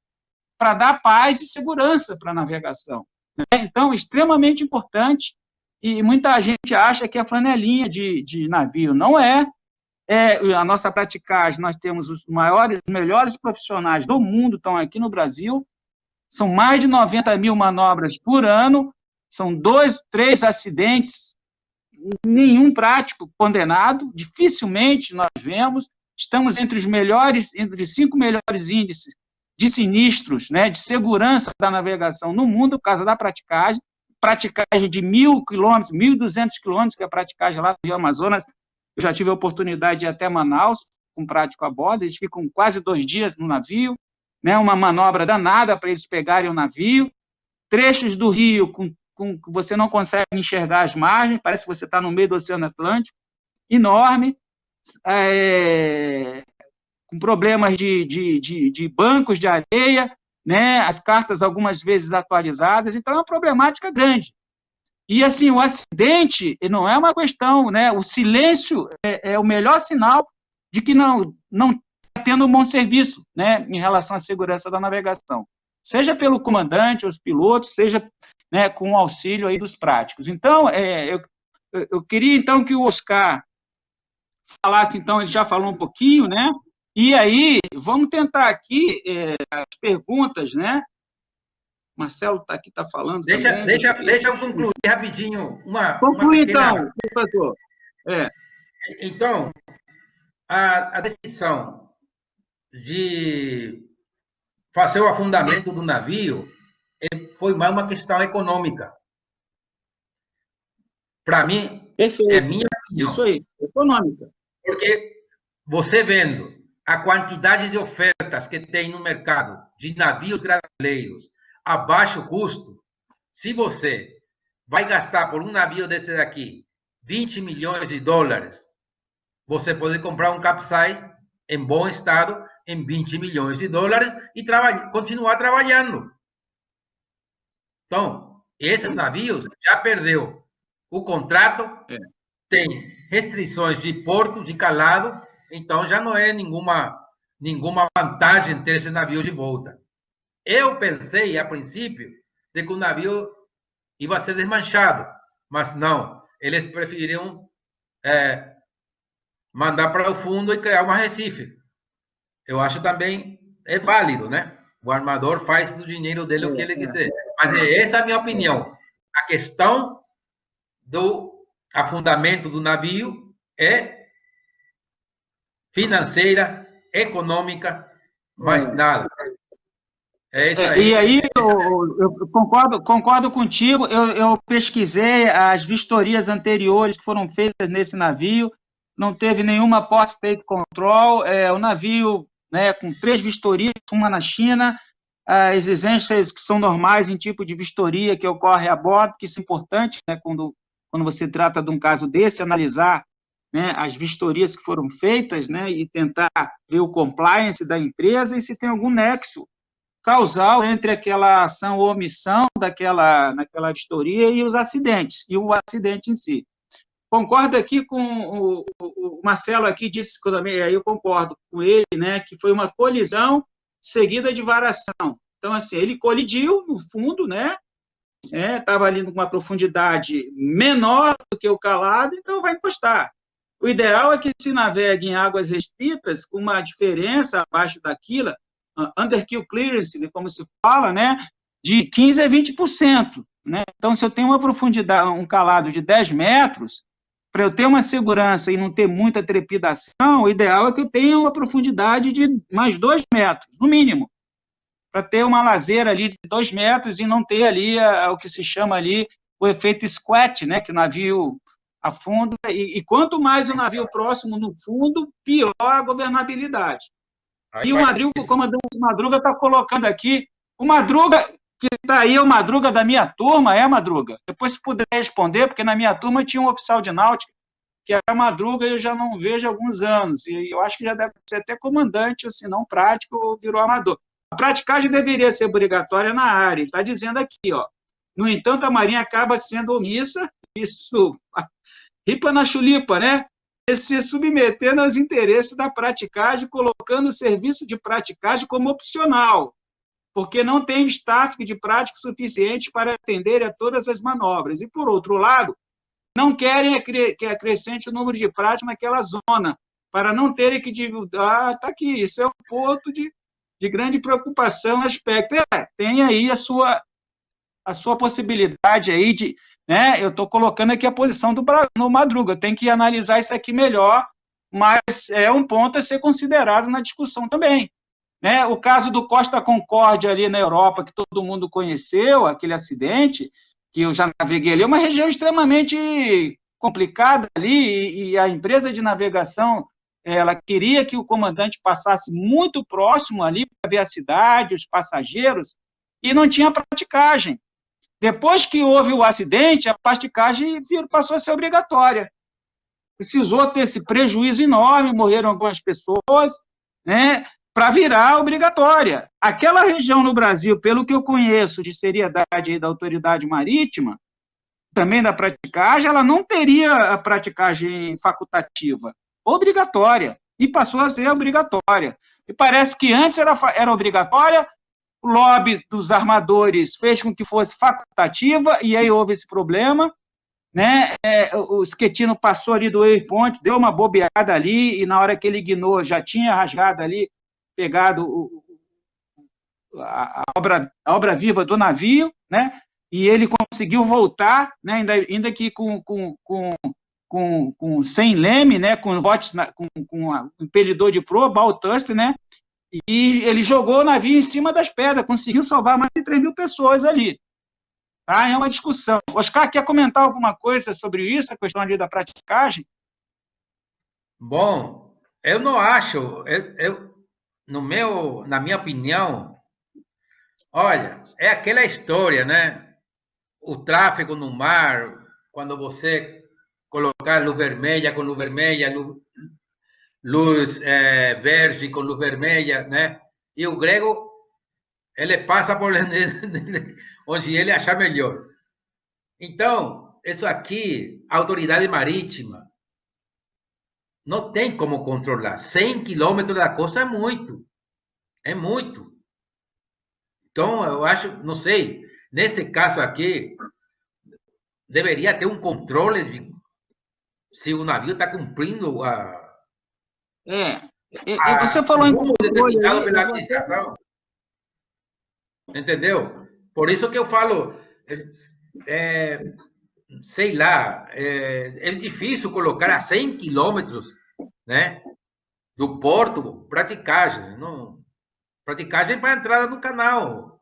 para dar paz e segurança para a navegação. Né? Então, extremamente importante, e muita gente acha que é flanelinha de navio. Não é. A nossa praticagem, nós temos os melhores profissionais do mundo, estão aqui no Brasil, são mais de 90 mil manobras por ano, são 2, 3 acidentes, nenhum prático condenado, dificilmente nós vemos, estamos entre os melhores, entre os 5 melhores índices de sinistros, né, de segurança da navegação no mundo, por causa da praticagem de 1.000 quilômetros, 1.200 quilômetros, que é a praticagem lá no Rio Amazonas. Eu já tive a oportunidade de ir até Manaus, com prático a bordo, eles ficam quase 2 dias no navio, né, uma manobra danada para eles pegarem o navio, trechos do rio com que você não consegue enxergar as margens, parece que você está no meio do Oceano Atlântico, enorme, com problemas de bancos de areia, né, as cartas algumas vezes atualizadas, então é uma problemática grande. E, assim, o acidente não é uma questão, né, o silêncio é o melhor sinal de que não está tendo um bom serviço, né, em relação à segurança da navegação, seja pelo comandante, os pilotos, seja, né, com o auxílio aí dos práticos. Então, eu queria, então, que o Oscar falasse, então, ele já falou um pouquinho, né, e aí, vamos tentar aqui as perguntas, né? Marcelo está aqui, está falando. Deixa eu concluir rapidinho Conclui, então, professor. Então, a decisão de fazer o afundamento do navio foi mais uma questão econômica. Para mim, é minha opinião. Isso aí, econômica. Porque você vendo a quantidade de ofertas que tem no mercado de navios brasileiros a baixo custo, se você vai gastar por um navio desse daqui 20 milhões de dólares, você pode comprar um capsize em bom estado em 20 milhões de dólares e continuar trabalhando. Então, esses navios já perdeu o contrato, tem restrições de porto, de calado, então já não é nenhuma vantagem ter esse navio de volta. Eu pensei, a princípio, de que o navio ia ser desmanchado, mas não. Eles preferiram mandar para o fundo e criar um arrecife. Eu acho também válido, né? O armador faz do dinheiro dele o que ele quiser. Mas essa é a minha opinião. A questão do afundamento do navio é financeira, econômica, mais nada. É isso aí. E aí, eu concordo contigo, eu pesquisei as vistorias anteriores que foram feitas nesse navio, não teve nenhuma post-state control, o navio, né, com 3 vistorias, uma na China, as exigências que são normais em tipo de vistoria que ocorre a bordo, que isso é importante, né, quando você trata de um caso desse, analisar, né, as vistorias que foram feitas, né, e tentar ver o compliance da empresa e se tem algum nexo causal entre aquela ação ou omissão naquela vistoria e os acidentes, e o acidente em si. Concordo aqui com o Marcelo aqui disse, aí eu concordo com ele, né, que foi uma colisão seguida de varação. Então, assim, ele colidiu no fundo, né, estava ali com uma profundidade menor do que o calado, então vai encostar. O ideal é que se navegue em águas restritas com uma diferença abaixo daquilo, underkill clearance, como se fala, né, de 15% a 20%. Né? Então, se eu tenho uma profundidade, um calado de 10 metros, para eu ter uma segurança e não ter muita trepidação, o ideal é que eu tenha uma profundidade de mais 2 metros, no mínimo, para ter uma lazeira ali de 2 metros e não ter ali o que se chama ali o efeito squat, né, que o navio afunda, e quanto mais o navio próximo no fundo, pior a governabilidade. E o Madruga, o comandante Madruga está colocando aqui, o Madruga, que está aí, é o Madruga da minha turma, Madruga? Depois se puder responder, porque na minha turma tinha um oficial de náutica, que era Madruga, e eu já não vejo há alguns anos, e eu acho que já deve ser até comandante, ou se não prático, ou virou amador. A praticagem deveria ser obrigatória na área, ele está dizendo aqui, ó. No entanto, a Marinha acaba sendo omissa, isso, ripa na chulipa, né? Se submetendo aos interesses da praticagem, colocando o serviço de praticagem como opcional, porque não tem staff de prática suficiente para atender a todas as manobras. E, por outro lado, não querem que acrescente o número de práticas naquela zona, para não terem que divulgar. Está aqui, isso é um ponto de grande preocupação, aspecto. Tem aí a sua possibilidade aí de... Né? Eu estou colocando aqui a posição no Madruga, tem que analisar isso aqui melhor, mas é um ponto a ser considerado na discussão também. Né? O caso do Costa Concórdia ali na Europa, que todo mundo conheceu, aquele acidente, que eu já naveguei ali, é uma região extremamente complicada ali, e a empresa de navegação, ela queria que o comandante passasse muito próximo ali para ver a cidade, os passageiros, e não tinha praticagem. Depois que houve o acidente, a praticagem passou a ser obrigatória. Precisou ter esse prejuízo enorme, morreram algumas pessoas, né, para virar obrigatória. Aquela região no Brasil, pelo que eu conheço de seriedade aí da autoridade marítima, também da praticagem, ela não teria a praticagem facultativa, obrigatória, e passou a ser obrigatória. E parece que antes era obrigatória, o lobby dos armadores fez com que fosse facultativa, e aí houve esse problema, né? O Schettino passou ali do waypoint, deu uma bobeada ali, e na hora que ele ignorou, já tinha rasgado ali, pegado a obra viva do navio, né? E ele conseguiu voltar, né? ainda que sem leme, né? Com impelidor de proa, ballast, né? E ele jogou o navio em cima das pedras, conseguiu salvar mais de 3.000 pessoas ali. Tá? É uma discussão. Oscar, quer comentar alguma coisa sobre isso, a questão ali da praticagem? Bom, eu não acho, na minha opinião, olha, é aquela história, né? O tráfego no mar, quando você colocar luz vermelha com luz vermelha, luz verde com luz vermelha, né? E o grego, ele passa por onde ele achar melhor. Então, isso aqui, a autoridade marítima não tem como controlar. 100 quilômetros da costa é muito. É muito. Então, eu acho, não sei, nesse caso aqui, deveria ter um controle de se o navio está cumprindo você falou em controle determinado pela administração. Entendeu? Por isso que eu falo, sei lá, é difícil colocar a 100 quilômetros, né, do porto praticagem. Não, praticagem para a entrada no canal.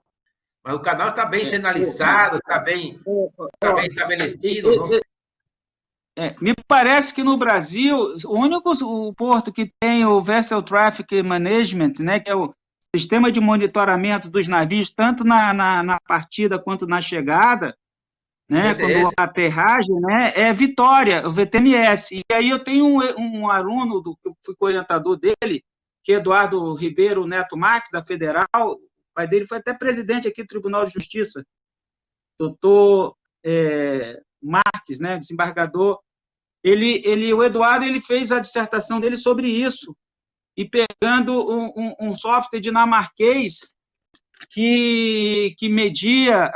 Mas o canal está bem sinalizado, está bem estabelecido. Me parece que no Brasil, o único porto que tem o Vessel Traffic Management, né, que é o sistema de monitoramento dos navios, tanto na partida quanto na chegada, né, quando a aterragem, né, é Vitória, o VTMS. E aí eu tenho um aluno, que eu fui orientador dele, que é Eduardo Ribeiro Neto Marques, da Federal, o pai dele foi até presidente aqui do Tribunal de Justiça, doutor Marques, né, desembargador. O Eduardo, ele fez a dissertação dele sobre isso, e pegando um software dinamarquês que media,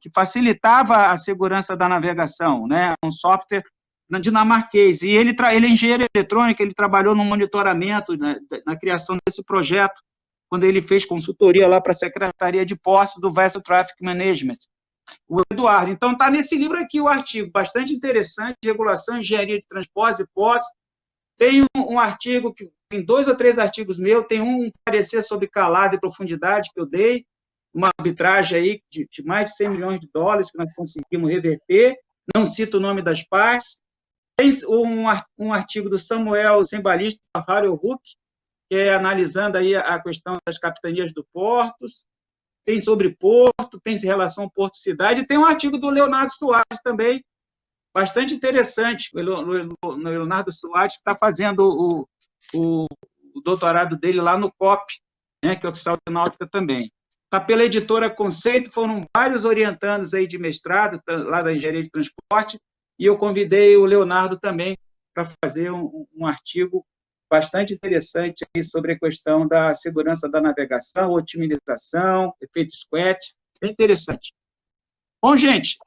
que facilitava a segurança da navegação, né? Um software dinamarquês. E ele é engenheiro eletrônico, ele trabalhou no monitoramento, na criação desse projeto, quando ele fez consultoria lá para a Secretaria de Postos do Vessel Traffic Management. O Eduardo. Então, está nesse livro aqui o artigo, bastante interessante, regulação, engenharia de transportes e postos. Tem um artigo, tem 2 ou 3 artigos meus, tem um parecer sobre calado e profundidade que eu dei, uma arbitragem aí de mais de 100 milhões de dólares que nós conseguimos reverter, não cito o nome das partes, Tem um artigo do Samuel Zimbalista, Harold Hook, que é analisando aí a questão das capitanias do portos, tem sobre porto, tem relação porto-cidade, e tem um artigo do Leonardo Soares também, bastante interessante, o Leonardo Soares, que está fazendo o doutorado dele lá no COP, né, que é oficial de náutica também. Está pela editora Conceito, foram vários orientandos aí de mestrado, lá da engenharia de transporte, e eu convidei o Leonardo também para fazer um artigo bastante interessante aí sobre a questão da segurança da navegação, otimização, efeito squat, bem interessante. Bom, gente,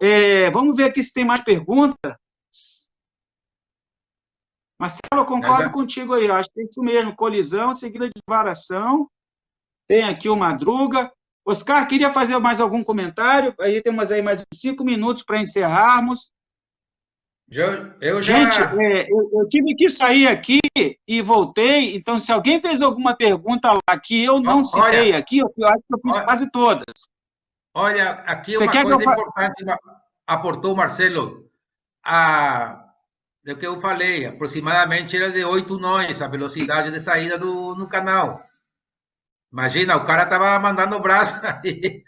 vamos ver aqui se tem mais perguntas. Marcelo, eu concordo contigo aí, acho que é isso mesmo, colisão seguida de varação. Tem aqui o Madruga. Oscar, queria fazer mais algum comentário? Aí temos aí mais uns 5 minutos para encerrarmos. Eu já... Gente, eu tive que sair aqui e voltei, então se alguém fez alguma pergunta lá que eu não citei aqui, eu acho que eu fiz quase todas. Olha, aqui uma coisa importante aportou o Marcelo. Do que eu falei, aproximadamente era de 8 nós a velocidade de saída no canal. Imagina, o cara estava mandando o braço aí.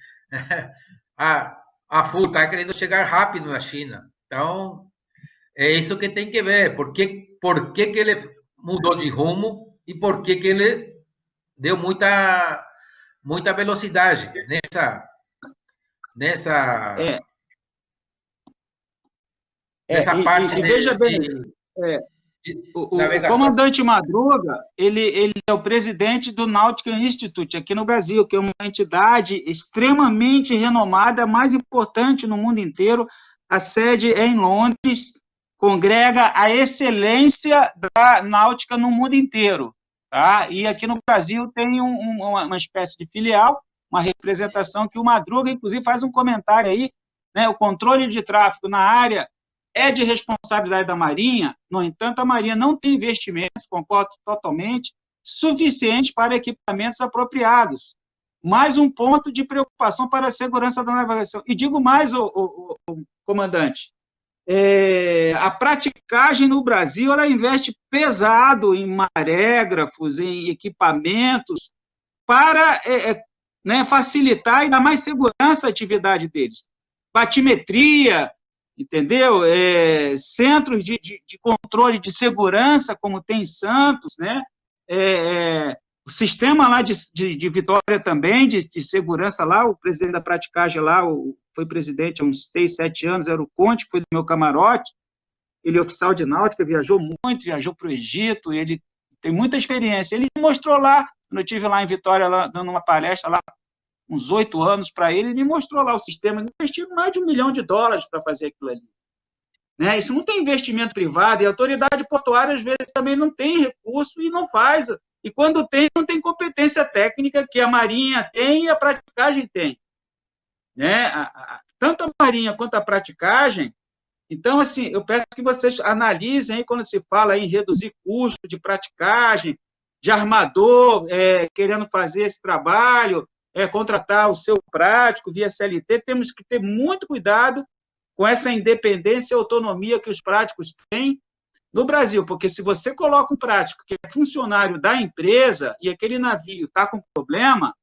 A full, está querendo chegar rápido na China. Então, é isso que tem que ver. Por que ele mudou de rumo e por que ele deu muita velocidade nessa parte. E veja bem, o comandante Madruga, ele é o presidente do Nautical Institute aqui no Brasil, que é uma entidade extremamente renomada, mais importante no mundo inteiro. A sede é em Londres, congrega a excelência da náutica no mundo inteiro. Tá? E aqui no Brasil tem uma espécie de filial, uma representação que o Madruga, inclusive, faz um comentário aí, né? O controle de tráfego na área é de responsabilidade da Marinha, no entanto, a Marinha não tem investimentos, concordo totalmente, suficientes para equipamentos apropriados. Mais um ponto de preocupação para a segurança da navegação. E digo mais, comandante, a praticagem no Brasil, ela investe pesado em marégrafos, em equipamentos, para facilitar e dar mais segurança à atividade deles. Batimetria, entendeu? Centros de controle de segurança, como tem em Santos, né? O sistema lá de Vitória também, de segurança lá, o presidente da praticagem lá, foi presidente há uns 6, 7 anos, era o Conte, foi do meu camarote, ele é oficial de náutica, viajou muito, viajou para o Egito, ele tem muita experiência. Ele mostrou lá, quando eu estive lá em Vitória, lá, dando uma palestra lá, uns 8 anos para ele me mostrou lá o sistema, investindo mais de $1 milhão para fazer aquilo ali. Né? Isso não tem investimento privado, e a autoridade portuária, às vezes, também não tem recurso e não faz. E quando tem, não tem competência técnica que a Marinha tem e a praticagem tem. Né? Tanto a Marinha quanto a praticagem. Então, assim, eu peço que vocês analisem aí, quando se fala em reduzir custo de praticagem, de armador querendo fazer esse trabalho, contratar o seu prático via CLT, temos que ter muito cuidado com essa independência e autonomia que os práticos têm no Brasil, porque se você coloca um prático que é funcionário da empresa e aquele navio está com problema,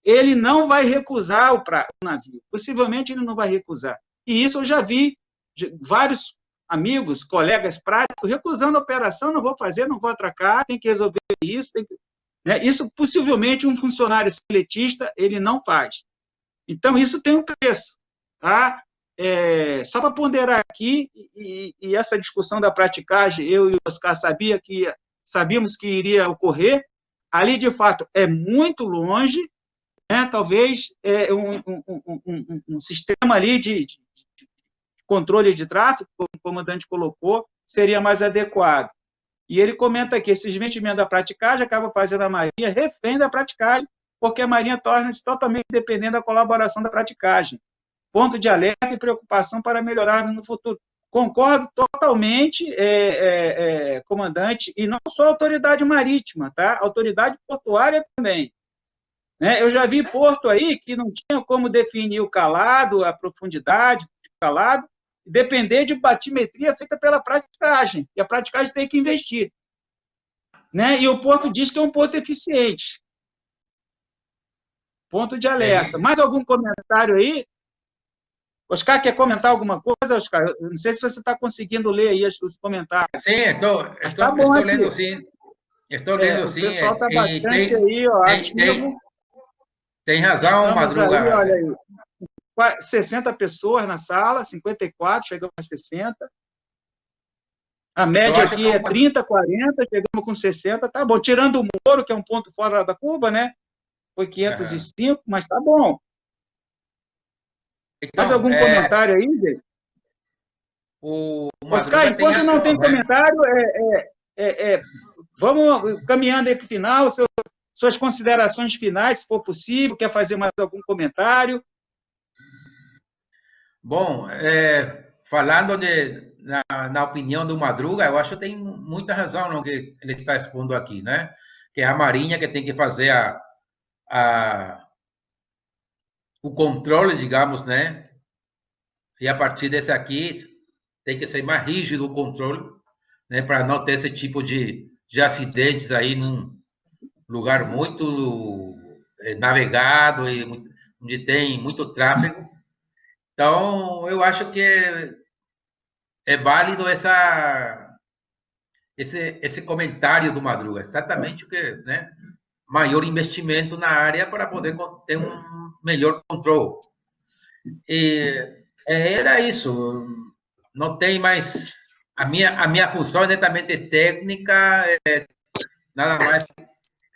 ele não vai recusar o navio, possivelmente ele não vai recusar. E isso eu já vi vários amigos, colegas práticos, recusando a operação, não vou fazer, não vou atracar, tem que resolver isso, isso possivelmente um funcionário seletista ele não faz. Então, isso tem um preço. Tá? Só para ponderar aqui, e essa discussão da praticagem, eu e o Oscar sabíamos que iria ocorrer, ali, de fato, é muito longe, né? Talvez um sistema ali de controle de tráfego, como o comandante colocou, seria mais adequado. E ele comenta aqui, esse investimento da praticagem acaba fazendo a Marinha refém da praticagem, porque a Marinha torna-se totalmente dependente da colaboração da praticagem. Ponto de alerta e preocupação para melhorar no futuro. Concordo totalmente, comandante, e não só a autoridade marítima, tá? A autoridade portuária também. Né? Eu já vi porto aí que não tinha como definir o calado, a profundidade do calado, depender de batimetria feita pela praticagem, e a praticagem tem que investir. Né? E o Porto diz que é um ponto eficiente. Ponto de alerta. Mais algum comentário aí? Oscar, quer comentar alguma coisa, Oscar? Eu não sei se você está conseguindo ler aí os comentários. Sim, estou lendo, sim. Estou lendo, sim. O pessoal está bastante aí, ó, ativo. Tem razão, Madruga. Aí, olha aí, 60 pessoas na sala, 54, chegamos a 60. A média aqui é 30, 40, chegamos com 60, tá bom. Tirando o Moro, que é um ponto fora da curva, né? Foi 505, mas tá bom. Então, mais algum comentário aí, gente? Oscar, enquanto não tem comentário, vamos caminhando aí para o final, suas considerações finais, se for possível, quer fazer mais algum comentário? Bom, falando na opinião do Madruga, eu acho que tem muita razão no que ele está expondo aqui, né? Que é a Marinha que tem que fazer o controle, digamos, né? E a partir desse aqui, tem que ser mais rígido o controle, né? Para não ter esse tipo de acidentes aí num lugar muito navegado e onde tem muito tráfego. Então, eu acho que é válido esse comentário do Madruga, exatamente o que, né? Maior investimento na área para poder ter um melhor controle. E era isso. Não tem mais. A minha função é netamente técnica, nada mais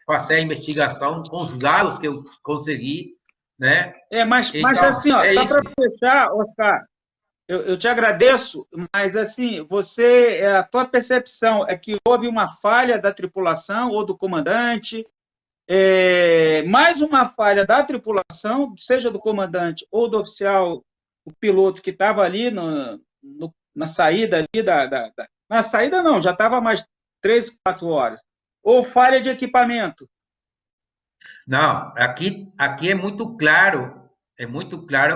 fazer a investigação com os dados que eu consegui, né? Mas então, assim, ó, só para fechar, Oscar, eu te agradeço, mas assim, a tua percepção é que houve uma falha da tripulação ou do comandante, mais uma falha da tripulação, seja do comandante ou do oficial, o piloto que estava ali na saída ali na saída não, já estava mais 3, 4 horas. Ou falha de equipamento? Não, aqui é muito claro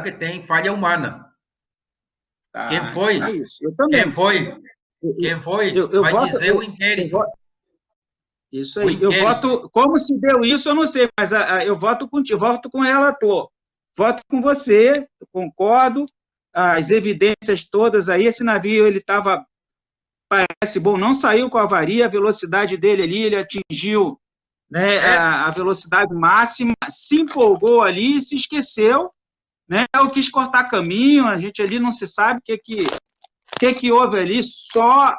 que tem falha humana. Quem foi? É isso. Eu também. Quem foi? Vai dizer o inquérito. Isso aí. Eu voto, como se deu isso, eu não sei, mas eu voto contigo, voto com o relator. Voto com você, concordo. As evidências todas aí, esse navio, ele estava, parece bom, não saiu com a avaria, a velocidade dele ali, ele atingiu, né, a velocidade máxima, se empolgou ali e se esqueceu, né, eu quis cortar caminho, a gente ali não se sabe o que houve ali, só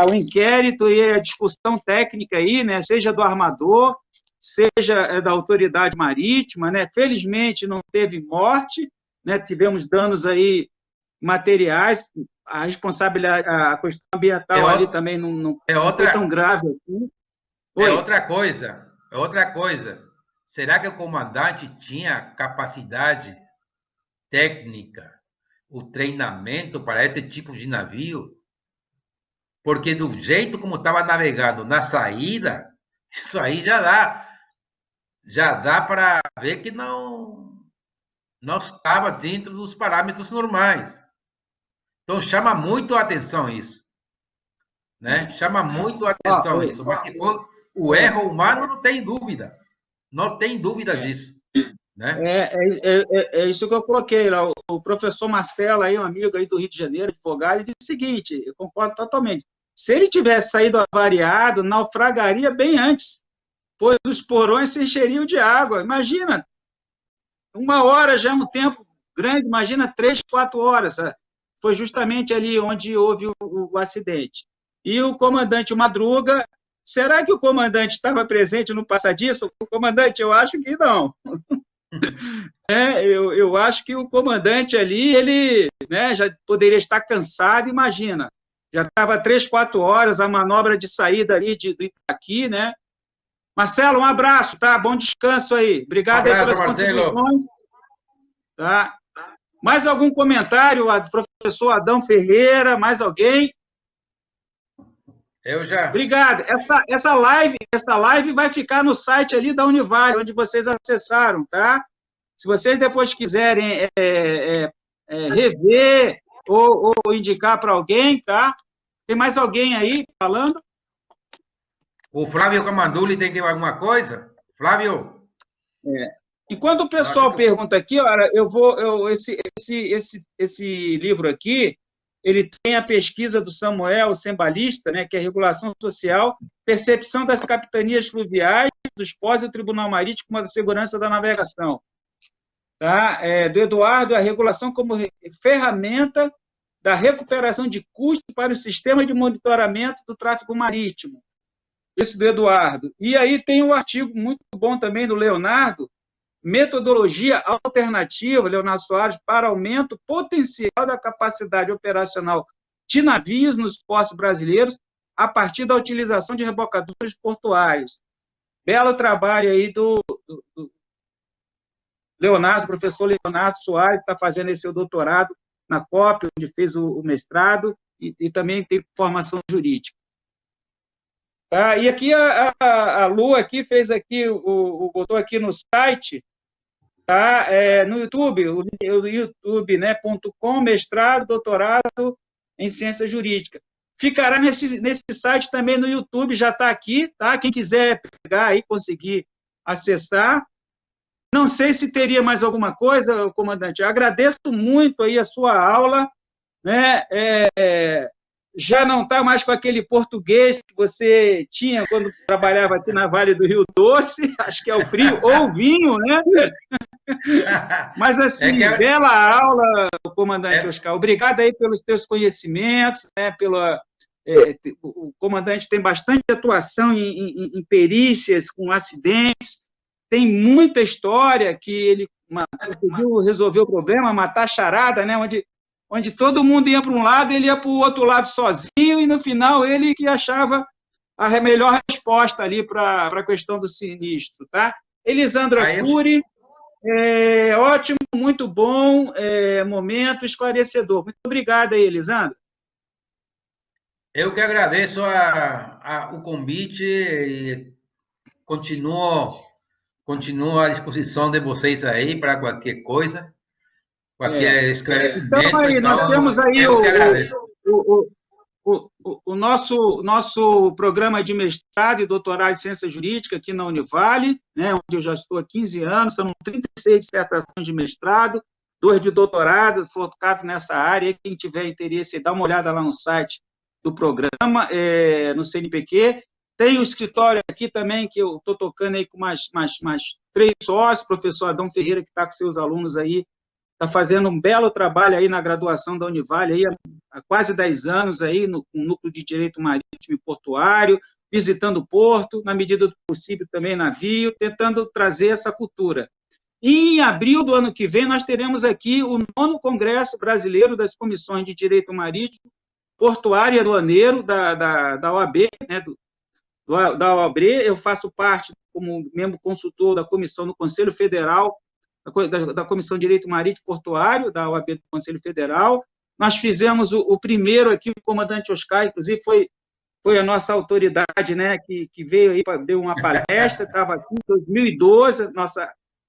o inquérito e a discussão técnica aí, né, seja do armador, seja da autoridade marítima, né, felizmente não teve morte, né, tivemos danos aí materiais, a responsabilidade, a questão ambiental ali também não foi tão grave assim. Outra coisa. Será que o comandante tinha capacidade técnica, o treinamento para esse tipo de navio? Porque do jeito como estava navegando na saída, isso aí já dá para ver que não estava dentro dos parâmetros normais. Então chama muito a atenção isso, né? Chama muito a atenção isso. Mas que foi o erro humano, não tem dúvida. Não tem dúvida disso. Né? É isso que eu coloquei lá. O professor Marcelo, aí, um amigo aí do Rio de Janeiro, advogado, ele disse o seguinte, eu concordo totalmente. Se ele tivesse saído avariado, naufragaria bem antes, pois os porões se encheriam de água. Imagina, 1 hora já é um tempo grande, imagina 3, 4 horas. Foi justamente ali onde houve o acidente. E o comandante Madruga, será que o comandante estava presente no passadiço? O comandante, eu acho que não. Eu acho que o comandante ali, ele, né, já poderia estar cansado, imagina. Já estava 3, 4 horas, a manobra de saída ali do Itaqui, né? Marcelo, um abraço, tá? Bom descanso aí. Obrigado aí pelas contribuições. Tá? Mais algum comentário, professor Adão Ferreira? Mais alguém? Eu já. Obrigado. Essa live vai ficar no site ali da Univale, onde vocês acessaram, tá? Se vocês depois quiserem rever ou indicar para alguém, tá? Tem mais alguém aí falando? O Flávio Camanduli tem que alguma coisa? Flávio? Enquanto o pessoal pergunta aqui, olha, esse livro aqui, ele tem a pesquisa do Samuel Sembalista, né, que é Regulação Social, Percepção das Capitanias Fluviais, dos Portos do Tribunal Marítimo da Segurança da Navegação. Tá? Do Eduardo, a regulação como ferramenta da recuperação de custos para o sistema de monitoramento do tráfego marítimo. Isso do Eduardo. E aí tem um artigo muito bom também do Leonardo, Metodologia Alternativa, Leonardo Soares, para aumento potencial da capacidade operacional de navios nos portos brasileiros a partir da utilização de rebocadores portuários. Belo trabalho aí do Leonardo, professor Leonardo Soares, que está fazendo esse seu doutorado na COP, onde fez o mestrado, e também tem formação jurídica. Tá? E aqui a Lu aqui fez aqui, botou aqui no site, tá? No YouTube, o YouTube, né, .com, mestrado, doutorado em ciência jurídica. Ficará nesse site também no YouTube, já está aqui, tá? Quem quiser pegar aí, conseguir acessar. Não sei se teria mais alguma coisa, comandante. Eu agradeço muito aí a sua aula, né? Já não está mais com aquele português que você tinha quando trabalhava aqui na Vale do Rio Doce, acho que é o frio, ou o vinho, né? Mas, assim, bela aula, comandante Oscar. Obrigado aí pelos teus conhecimentos, né? O comandante tem bastante atuação em perícias com acidentes, tem muita história que ele conseguiu resolver o problema, matar a charada, né? Onde todo mundo ia para um lado, ele ia para o outro lado sozinho, e no final ele que achava a melhor resposta ali para a questão do sinistro, tá? Elisandra Cury, ótimo, muito bom, momento esclarecedor. Muito obrigado aí, Elisandra. Eu que agradeço o convite e continuo à disposição de vocês aí para qualquer coisa. Qualquer esclarecimento. Então, aí, nós temos aí o nosso programa de mestrado e doutorado em ciência jurídica aqui na Univale, né, onde eu já estou há 15 anos, são 36 dissertações de mestrado, 2 de doutorado, focado nessa área. Quem tiver interesse, dá uma olhada lá no site do programa, no CNPq. Tem o escritório aqui também, que eu estou tocando aí com mais 3 sócios, o professor Adão Ferreira, que está com seus alunos aí, está fazendo um belo trabalho aí na graduação da Univale, aí há quase 10 anos, aí, no Núcleo de Direito Marítimo e Portuário, visitando o porto, na medida do possível também navio, tentando trazer essa cultura. E em abril do ano que vem, nós teremos aqui o 9º Congresso Brasileiro das Comissões de Direito Marítimo, Portuário e Aduaneiro, da OAB, né, da OAB. Eu faço parte, como membro consultor da comissão do Conselho Federal, da Comissão de Direito Marítimo e Portuário, da OAB do Conselho Federal. Nós fizemos o primeiro aqui, o comandante Oscar, inclusive, foi a nossa autoridade, né, que veio aí, deu uma palestra, estava aqui em 2012,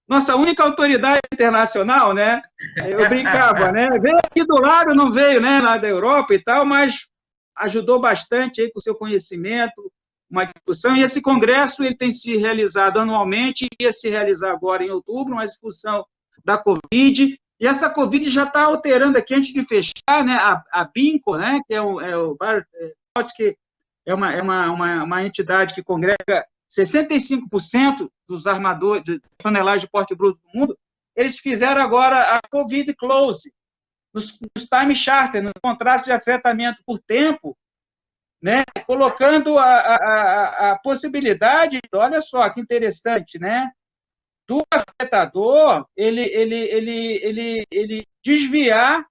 nossa única autoridade internacional, né? Eu brincava, né? Veio aqui do lado, não veio, né, lá da Europa e tal, mas ajudou bastante aí com o seu conhecimento, uma discussão, e esse congresso ele tem se realizado anualmente, ia se realizar agora em outubro, mas em função da Covid, e essa Covid já está alterando aqui, antes de fechar, né, a BINCO, né, que que é uma entidade que congrega 65% dos armadores, de tonelagens de porte bruto do mundo, eles fizeram agora a Covid Close, nos time charter, nos contratos de afetamento por tempo, né, colocando a possibilidade, olha só que interessante, né, do afetador ele desviar,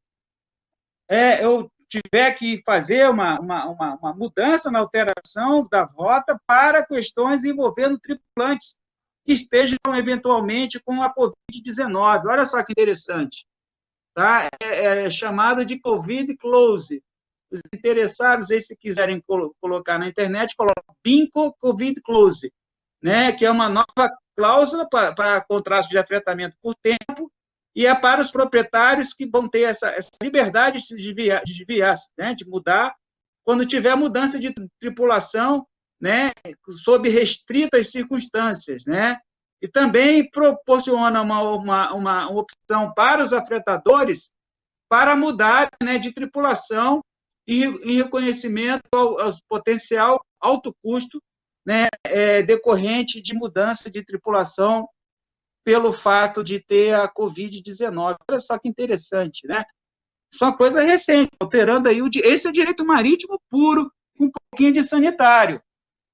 eu tiver que fazer uma mudança na alteração da rota para questões envolvendo tripulantes que estejam eventualmente com a Covid-19. Olha só que interessante, tá? É chamado de Covid Close. Os interessados, aí, se quiserem colocar na internet, colocam BINCO Covid Close, né, que é uma nova cláusula para contratos de afetamento por tempo, e é para os proprietários que vão ter essa liberdade de se desviar, né, de mudar, quando tiver mudança de tripulação, né, sob restritas circunstâncias, né? E também proporciona uma opção para os afretadores para mudar, né, de tripulação em reconhecimento ao potencial alto custo, né, decorrente de mudança de tripulação pelo fato de ter a Covid-19. Olha só que interessante, né? Isso é uma coisa recente, alterando aí esse é direito marítimo puro, com um pouquinho de sanitário,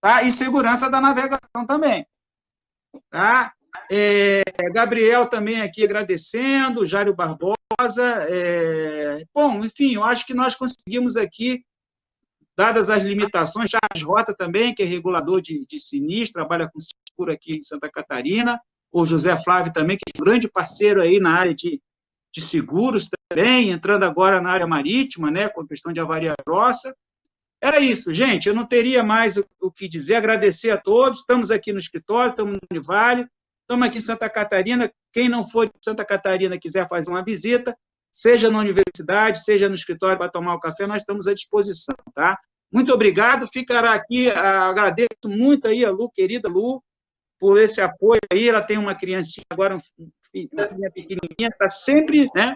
tá? E segurança da navegação também, tá? Gabriel também aqui agradecendo, Jário Barbosa. Bom, enfim, eu acho que nós conseguimos aqui, dadas as limitações, Charles Rota também, que é regulador de sinistro, trabalha com seguro aqui em Santa Catarina, o José Flávio também, que é um grande parceiro aí na área de seguros também, entrando agora na área marítima, né, com a questão de avaria grossa. Era isso, gente, eu não teria mais o que dizer, agradecer a todos, estamos aqui no escritório, estamos no Univale, estamos aqui em Santa Catarina, quem não for de Santa Catarina quiser fazer uma visita, seja na universidade, seja no escritório para tomar o café, nós estamos à disposição, tá? Muito obrigado, ficará aqui, agradeço muito aí a Lu, querida Lu, por esse apoio aí, ela tem uma criancinha agora, uma filha pequenininha, está sempre, né,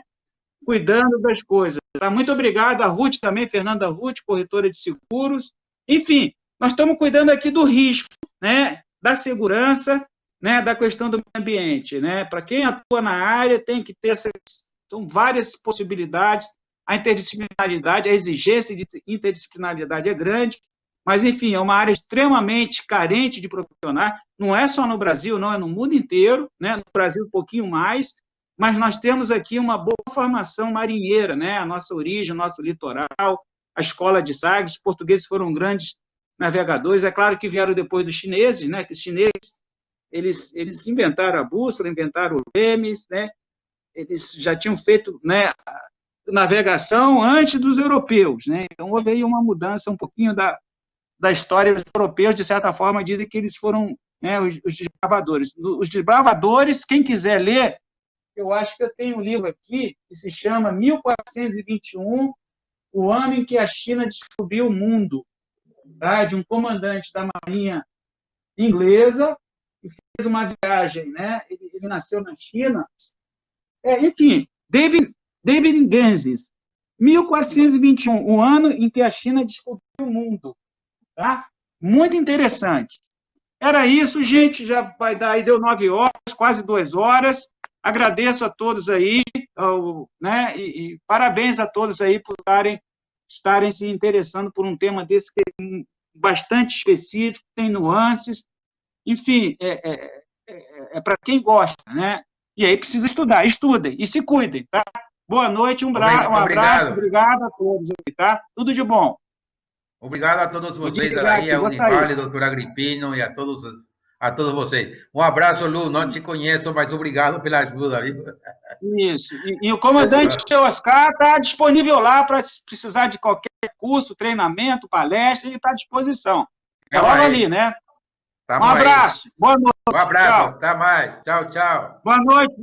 cuidando das coisas. Tá? Muito obrigado, a Ruth também, Fernanda Ruth, corretora de seguros. Enfim, nós estamos cuidando aqui do risco, né, da segurança, né, da questão do meio ambiente. Né? Para quem atua na área, tem que ter são várias possibilidades, a interdisciplinaridade, a exigência de interdisciplinaridade é grande, mas, enfim, é uma área extremamente carente de profissionais, não é só no Brasil, não, é no mundo inteiro, né? No Brasil um pouquinho mais, mas nós temos aqui uma boa formação marinheira, né? A nossa origem, o nosso litoral, a escola de Sagres, os portugueses foram grandes navegadores, é claro que vieram depois dos chineses, né? Que os chineses, eles inventaram a bússola, inventaram o lemes, né? Eles já tinham feito, né, navegação antes dos europeus, né? Então houve aí uma mudança um pouquinho da história dos europeus, de certa forma, dizem que eles foram, né, os desbravadores. Os desbravadores, quem quiser ler, eu acho que eu tenho um livro aqui, que se chama 1421, o ano em que a China descobriu o mundo, tá? De um comandante da Marinha inglesa, que fez uma viagem, né? Ele nasceu na China. Enfim, David Menzies, 1421, o ano em que a China descobriu o mundo. Tá? Muito interessante. Era isso, gente, já vai dar aí, deu 9 horas, quase 2 horas. Agradeço a todos aí, né, e parabéns a todos aí por estarem se interessando por um tema desse que é bastante específico, tem nuances, enfim, é para quem gosta, né? E aí precisa estudar, estudem e se cuidem, tá? Boa noite, um abraço, obrigado a todos aí, tá? Tudo de bom. Obrigado a todos vocês aí, a Univale, doutor Agripino, e a todos vocês. Um abraço, Lu, não te conheço, mas obrigado pela ajuda. Viu? Isso, e o comandante Oscar está disponível lá para precisar de qualquer curso, treinamento, palestra, ele está à disposição. É logo ali, né? Um abraço, boa noite. Um abraço, tchau. Até mais. Tchau, tchau. Boa noite,